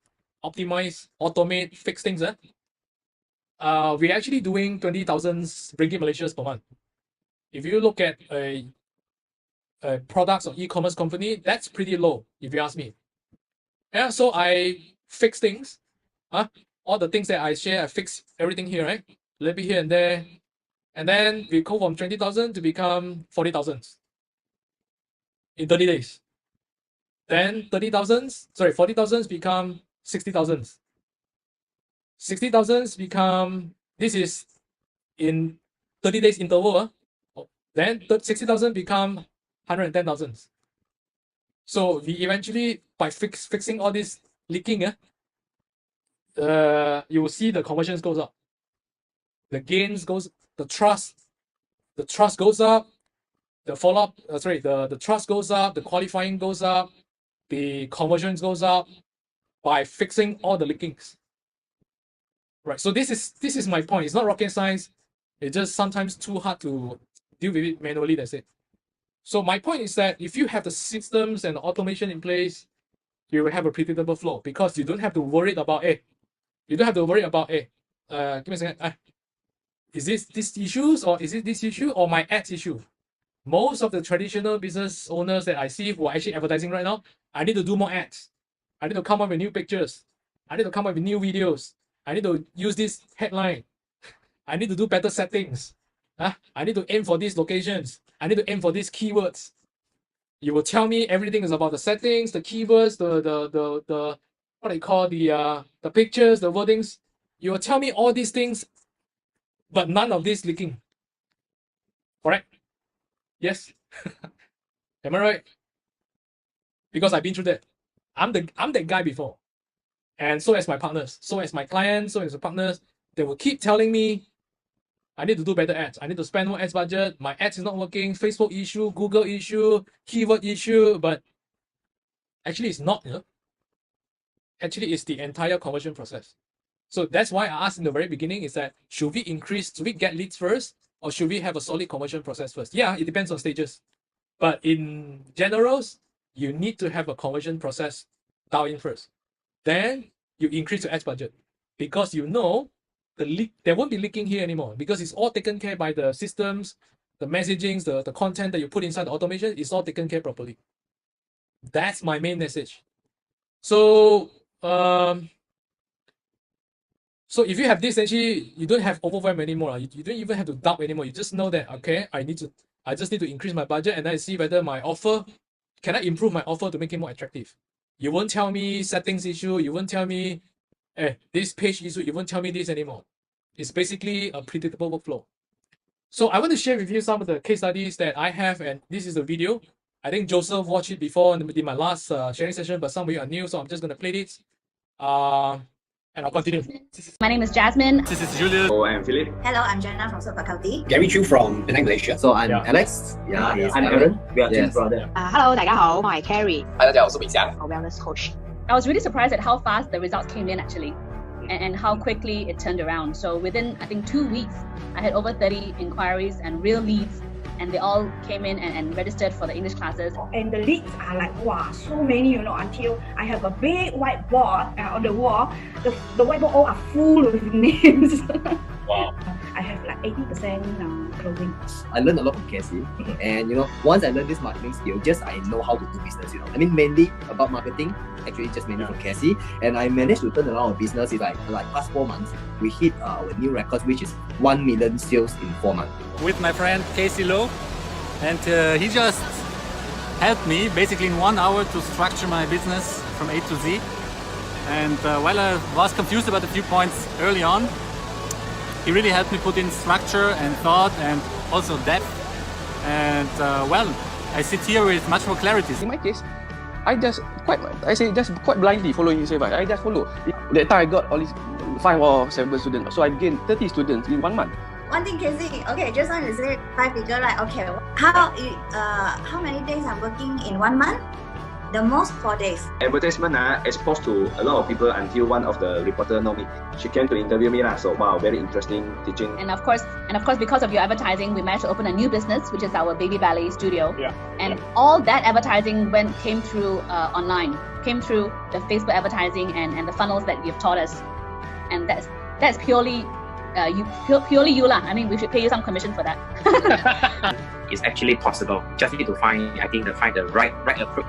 optimize, automate, fix things, we're actually doing 20,000 ringgit Malaysians per month. If you look at a products or e-commerce company, that's pretty low, if you ask me. Yeah, so I fix things. All the things that I share, I fix everything here, right? A little bit here and there. And then we go from 20,000 to become 40,000 in 30 days. Then 40,000 become 60,000. 60,000 become, this is in 30 days interval. Then 60,000 become 110,000. So we eventually, by fixing all this leaking, you will see the conversions goes up. The gains goes, the trust goes up, the follow-up, the trust goes up, the qualifying goes up, the conversions goes up by fixing all the leakings. Right. So this is my point. It's not rocket science. It's just sometimes too hard to deal with it manually. That's it. So my point is that if you have the systems and the automation in place, you will have a predictable flow because you don't have to worry about give me a second. Is this issues or is it this issue or my ads issue? Most of the traditional business owners that I see who are actually advertising right now, I need to do more ads. I need to come up with new pictures. I need to come up with new videos. I need to use this headline. I need to do better settings. I need to aim for these locations. I need to aim for these keywords. You will tell me everything is about the settings, the keywords, the what do you call the pictures, the wordings. You will tell me all these things, but none of this leaking. Correct? Yes. Am I right? Because I've been through that. I'm that guy before. And so as my partners, so as my clients, so as the partners, they will keep telling me I need to do better ads. I need to spend more ads budget. My ads is not working. Facebook issue, Google issue, keyword issue, but actually it's not, Actually, it's the entire conversion process. So that's why I asked in the very beginning is that should we get leads first or should we have a solid conversion process first? Yeah, it depends on stages. But in generals, you need to have a conversion process dialed in first. Then you increase your ads budget because you know there won't be leaking here anymore because it's all taken care by the systems, the messagings, the content that you put inside the automation is all taken care properly. That's my main message. So so if you have this, actually, you don't have overwhelm anymore. You don't even have to doubt anymore. You just know that, okay, I just need to increase my budget and then I see whether my offer, can I improve my offer to make it more attractive? You won't tell me settings issue. You won't tell me this page issue. You won't tell me this anymore. It's basically a predictable workflow. So I want to share with you some of the case studies that I have, and this is a video. I think Joseph watched it before in my last sharing session, but some of you are new, so I'm just going to play this. And I'll continue.
My name is Jasmine.
This is Julius.
Oh, I'm Philip.
Hello, I'm Jenna from Super County.
Gary Chu from Penang, Malaysia. So I'm Alex. Yeah, I'm Aaron. We are twin brother.
Hello， 大家好，我係 Carrie，
Hi， 大家好，我是米翔。
wellness coach。
I was really surprised at how fast the results came in actually, and how quickly it turned around. So within, I think, 2 weeks, I had over 30 inquiries and real leads, and they all came in and registered for the English classes.
And the leads are like, wow, so many, until I have a big whiteboard on the wall. The whiteboard all are full of names.
Wow.
I have like 80% closing.
I learned a lot from Cassie, and once I learned this marketing skill, just I know how to do business. I mean, mainly about marketing, actually just mainly from Cassie, and I managed to turn around our business in like past 4 months. We hit our new records, which is 1 million sales in 4 months.
With my friend Casey Lowe, and he just helped me basically in 1 hour to structure my business from A to Z. And while I was confused about a few points early on, he really helped me put in structure and thought and also depth. And well, I sit here with much more clarity.
In my case, I just quite blindly following his advice. I just follow. That time I got all these 5 or 7 students, so I gained 30 students in 1 month.
One thing, Casey. Okay, just want to say 5 figure, right? Okay, how many days I'm working in 1 month? The most 4 days.
Advertisement exposed to a lot of people until one of the reporter know me. She came to interview me so wow, very interesting teaching.
And of course, because of your advertising, we managed to open a new business, which is our Baby Ballet studio.
Yeah.
And all that advertising came through online, came through the Facebook advertising and the funnels that you've taught us. And that's purely you lah. I mean, we should pay you some commission for that.
It's actually possible. Just need to find the right approach.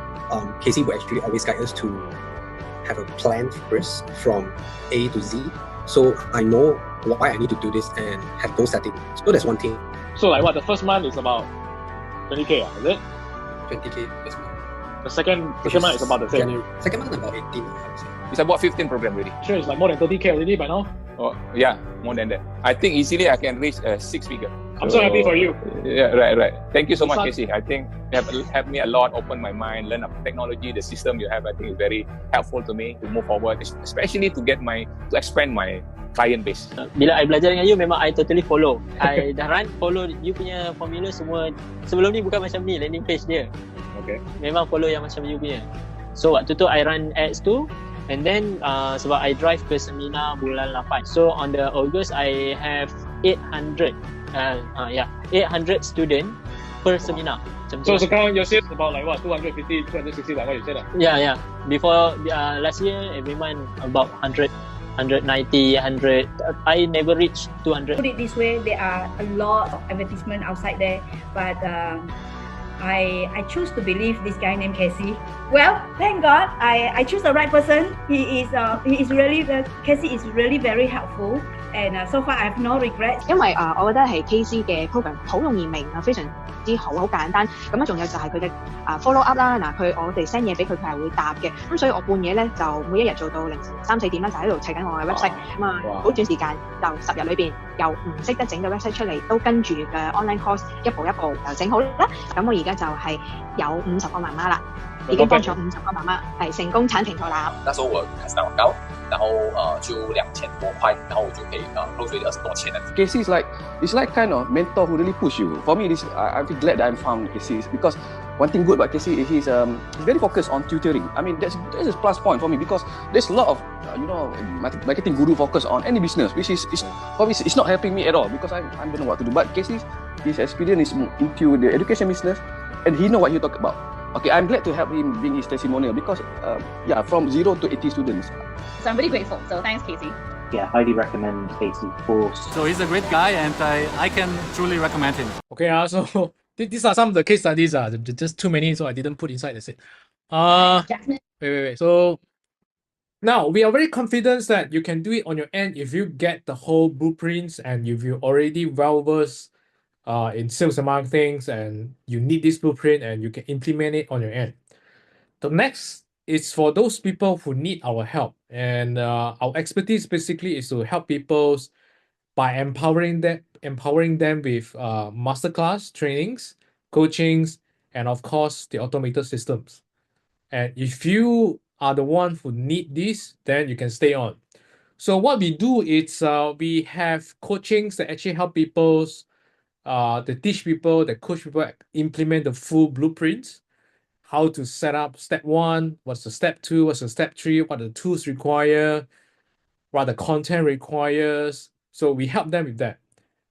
Casey will actually always guide us to have a plan first from A to Z. So I know why I need to do this and have goal setting. So that's one thing.
So like what, the first month is about 20k, is it?
20k this month.
The second month is about the same.
January. Second month about 18, I would say.
It's about 15 program already.
Sure, it's like more than 30k already by now.
Oh yeah, more than that. I think easily I can reach 6 figure.
I'm so happy for you.
Yeah, right. Thank you so much, Casey. I think you have helped me a lot, open my mind, learn about technology, the system you have. I think is very helpful to me to move forward, especially to expand my client base.
Bila I belajar dengan you, memang I totally follow. I dah follow you punya formula semua. Sebelum ni bukan macam ni landing page dia.
Okay.
Memang follow yang macam you punya. So waktu tu I run ads tu. And then sebab I drive ke seminar bulan 8. So on the August I have 800 student per seminar. Macam tu
So
lah.
sekarang your sales about like what 250, 260 like what you said lah.
Yeah. Before last year, every month about 100, 190, 100. I never reached 200.
Put it this way, there are a lot of advertisement outside there, but I choose to believe this guy named Casey. Well, thank God, I choose the right person. He is really Casey is really very helpful, and so far I have no regrets.
因為我覺得係 KC 嘅 program 好容易明啊，非常之好，好簡單。咁啊，仲有就係佢嘅follow up 啦。嗱，我哋 send 嘢俾佢，佢係會答嘅。咁所以我半夜咧就每一日做到凌晨3、4點啦，就喺度砌緊我嘅 website。咁啊，好短時間就10日裏邊由唔識得整嘅 website 出嚟，都跟住嘅 online course 一步一步就整好啦。咁我而家就係有50個媽媽啦，已經幫咗50個媽媽係成功產停咗啦。
那時候我開始打廣告，然後就2000多塊，然後我就可以close with 20多千。
Casey is like kind of mentor who really push you. For me, I feel glad that I'm found Casey because one thing good about Casey is he's very focused on tutoring. I mean that's a plus point for me because there's a lot of marketing guru focus on any business, which is for me it's not helping me at all because I don't know what to do. But Casey, his experience is into the education business, and he know what he talk about. Okay, I'm glad to help him bring his testimonial because from 0 to 80 students.
So I'm really grateful. So thanks, Casey.
Yeah, highly recommend Casey for.
So he's a great guy, and I can truly recommend him.
Okay, so these are some of the case studies. Just too many, so I didn't put inside. That's it. Wait. So now we are very confident that you can do it on your end if you get the whole blueprints and if you already well versed in sales and marketing and you need this blueprint and you can implement it on your end. The next is for those people who need our help, and our expertise basically is to help people by empowering them with masterclass trainings, coachings, and of course the automated systems. And if you are the one who need this, then you can stay on. So what we do is we have coachings that actually help people, that teach people, that coach people implement the full blueprints. How to set up step 1, what's the step 2, what's the step 3, what the tools require, what the content requires. So we help them with that.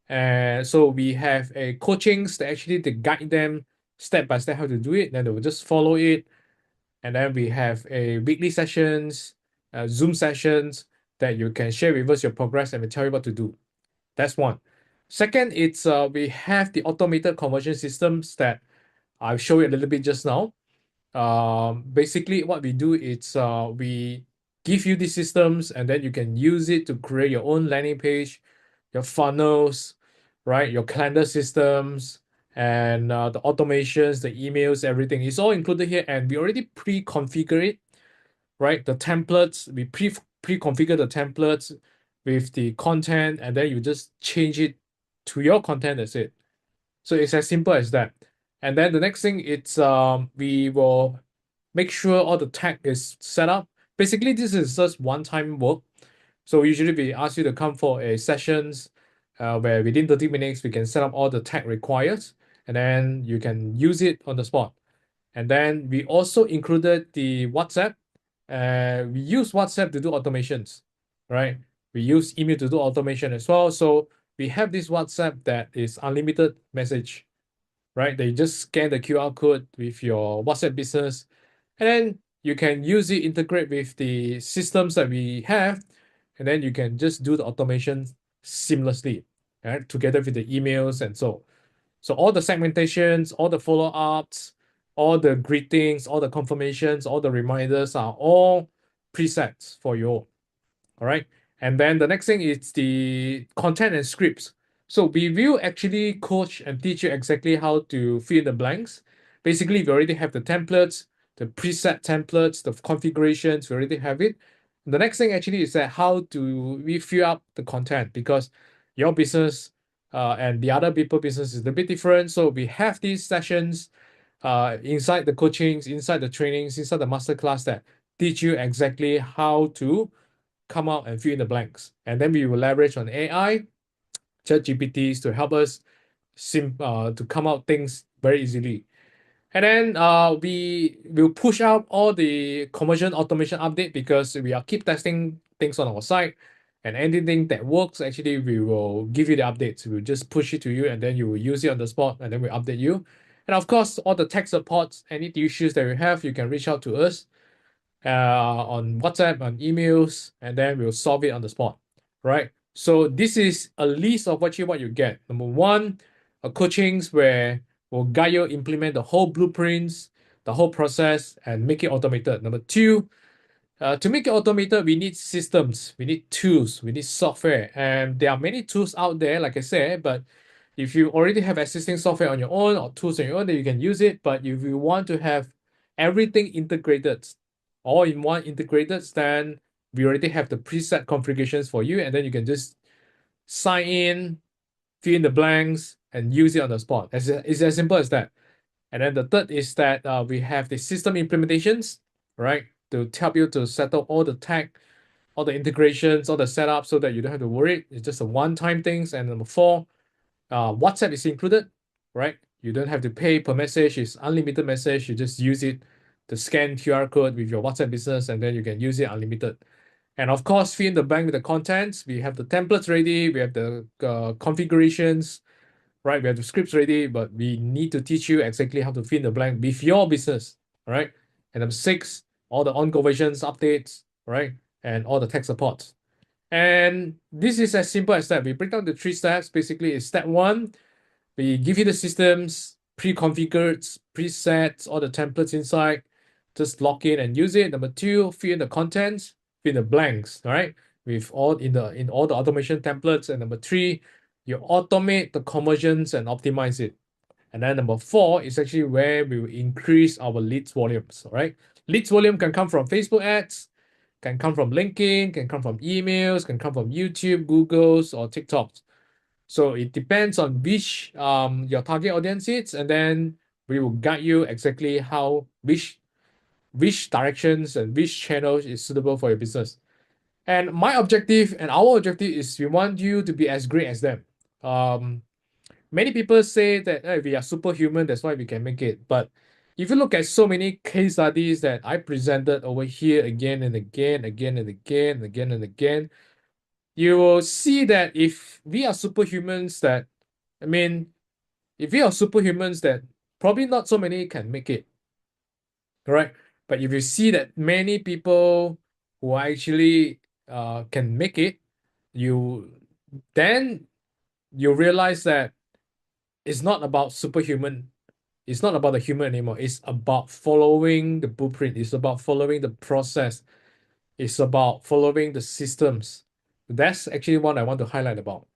And so we have a coachings that actually they guide them step by step how to do it. Then they will just follow it. And then we have a weekly sessions, Zoom sessions that you can share with us your progress and we tell you what to do. That's one. Second, it's we have the automated conversion systems that I'll show you a little bit just now. Basically what we do is we give you these systems and then you can use it to create your own landing page, your funnels, right? Your calendar systems and the automations, the emails, everything is all included here, and we already pre-configure it, right? The templates, we pre-configure the templates with the content, and then you just change it to your content. That's it. So it's as simple as that. And then the next thing, it's we will make sure all the tag is set up. Basically, this is just one-time work. So usually we ask you to come for a sessions where within 30 minutes we can set up all the tag required, and then you can use it on the spot. And then we also included the WhatsApp. We use WhatsApp to do automations, right? We use email to do automation as well. So we have this WhatsApp that is unlimited message, right? They just scan the QR code with your WhatsApp business, and then you can use it, integrate with the systems that we have, and then you can just do the automation seamlessly, right? Together with the emails and so. So all the segmentations, all the follow-ups, all the greetings, all the confirmations, all the reminders are all presets for you. All right. And then the next thing is the content and scripts. So we will actually coach and teach you exactly how to fill in the blanks. Basically, we already have the templates, the preset templates, the configurations, we already have it. The next thing actually is that how do we fill up the content, because your business and the other people business is a bit different. So we have these sessions inside the coachings, inside the trainings, inside the masterclass that teach you exactly how to come out and fill in the blanks. And then we will leverage on AI, ChatGPTs to help us to come out things very easily. And then we will push out all the conversion automation update because we are keep testing things on our site, and anything that works, actually we will give you the updates. We'll just push it to you and then you will use it on the spot and then we'll update you. And of course, all the tech supports, any issues that you have, you can reach out to us on WhatsApp, on emails, and then we'll solve it on the spot, right? So this is a list of what you get. Number one, a coachings where we'll guide you implement the whole blueprints, the whole process, and make it automated. Number two, to make it automated, we need systems, we need tools, we need software, and there are many tools out there, like I said, but if you already have existing software on your own or tools on your own, then you can use it. But if you want to have everything integrated, all in one integrated, then we already have the preset configurations for you, and then you can just sign in, fill in the blanks, and use it on the spot. It's as simple as that. And then the third is that we have the system implementations, right, to help you to settle all the tech, all the integrations, all the setup, so that you don't have to worry. It's just a one-time things. And number four, WhatsApp is included, right? You don't have to pay per message. It's unlimited message. You just use it to scan QR code with your WhatsApp business, and then you can use it unlimited. And of course, fill in the blank with the contents. We have the templates ready. We have the configurations, right? We have the scripts ready, but we need to teach you exactly how to fill in the blank with your business, all right? And number six, all the ongoing versions, updates, right? And all the tech supports. And this is as simple as that. We break down the 3 steps. Basically, it's step one, we give you the systems, pre-configured, presets, all the templates inside. Just log in and use it. Number two, fill in the contents, fill in the blanks, all right? With all in all the automation templates. And number three, you automate the conversions and optimize it. And then number four is actually where we will increase our leads volumes, all right? Leads volume can come from Facebook ads, can come from LinkedIn, can come from emails, can come from YouTube, Google's, or TikTok's. So it depends on which your target audience is, and then we will guide you exactly how which directions and which channels is suitable for your business. And my objective and our objective is we want you to be as great as them. Many people say that hey, we are superhuman, that's why we can make it. But if you look at so many case studies that I presented over here again and again, you will see that if we are superhumans, probably not so many can make it, correct? But if you see that many people who actually can make it, then you realize that it's not about superhuman. It's not about the human anymore. It's about following the blueprint. It's about following the process. It's about following the systems. That's actually what I want to highlight about.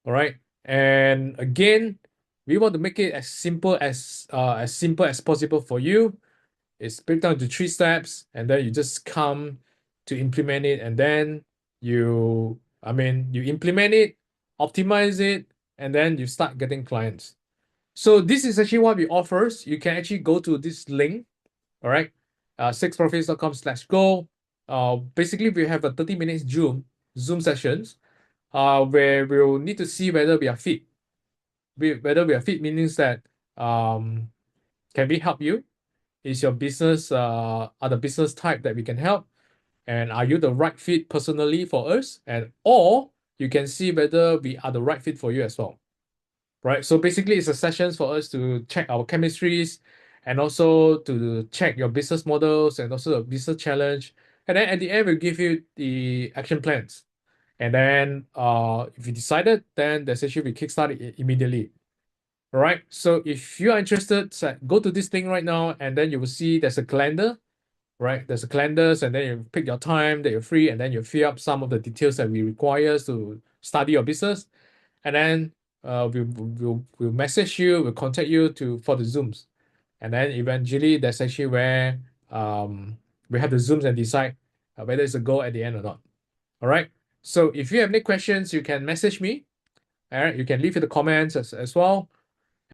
All right. And again, we want to make it as simple as possible for you. It's break down to 3 steps, and then you just come to implement it, and then you implement it, optimize it, and then you start getting clients. So this is actually what we offer. You can actually go to this link, all right, 6profits.com/go. Basically, we have a 30 minutes Zoom sessions, where we'll need to see whether we are fit. Whether we are fit means that can we help you? Is your business are the business type that we can help? And are you the right fit personally for us? And or you can see whether we are the right fit for you as well. Right. So basically it's a sessions for us to check our chemistries and also to check your business models and also the business challenge. And then at the end we'll give you the action plans. And then if you decided, then the session will kickstart it immediately. All right. So if you are interested, go to this thing right now, and then you will see there's a calendar, right? There's a calendars, and then you pick your time that you're free, and then you fill up some of the details that we require to study your business, and then we'll message you, we'll contact you for the Zooms, and then eventually that's actually where we have the Zooms and decide whether it's a go at the end or not. All right. So if you have any questions, you can message me. All right. You can leave in the comments as well.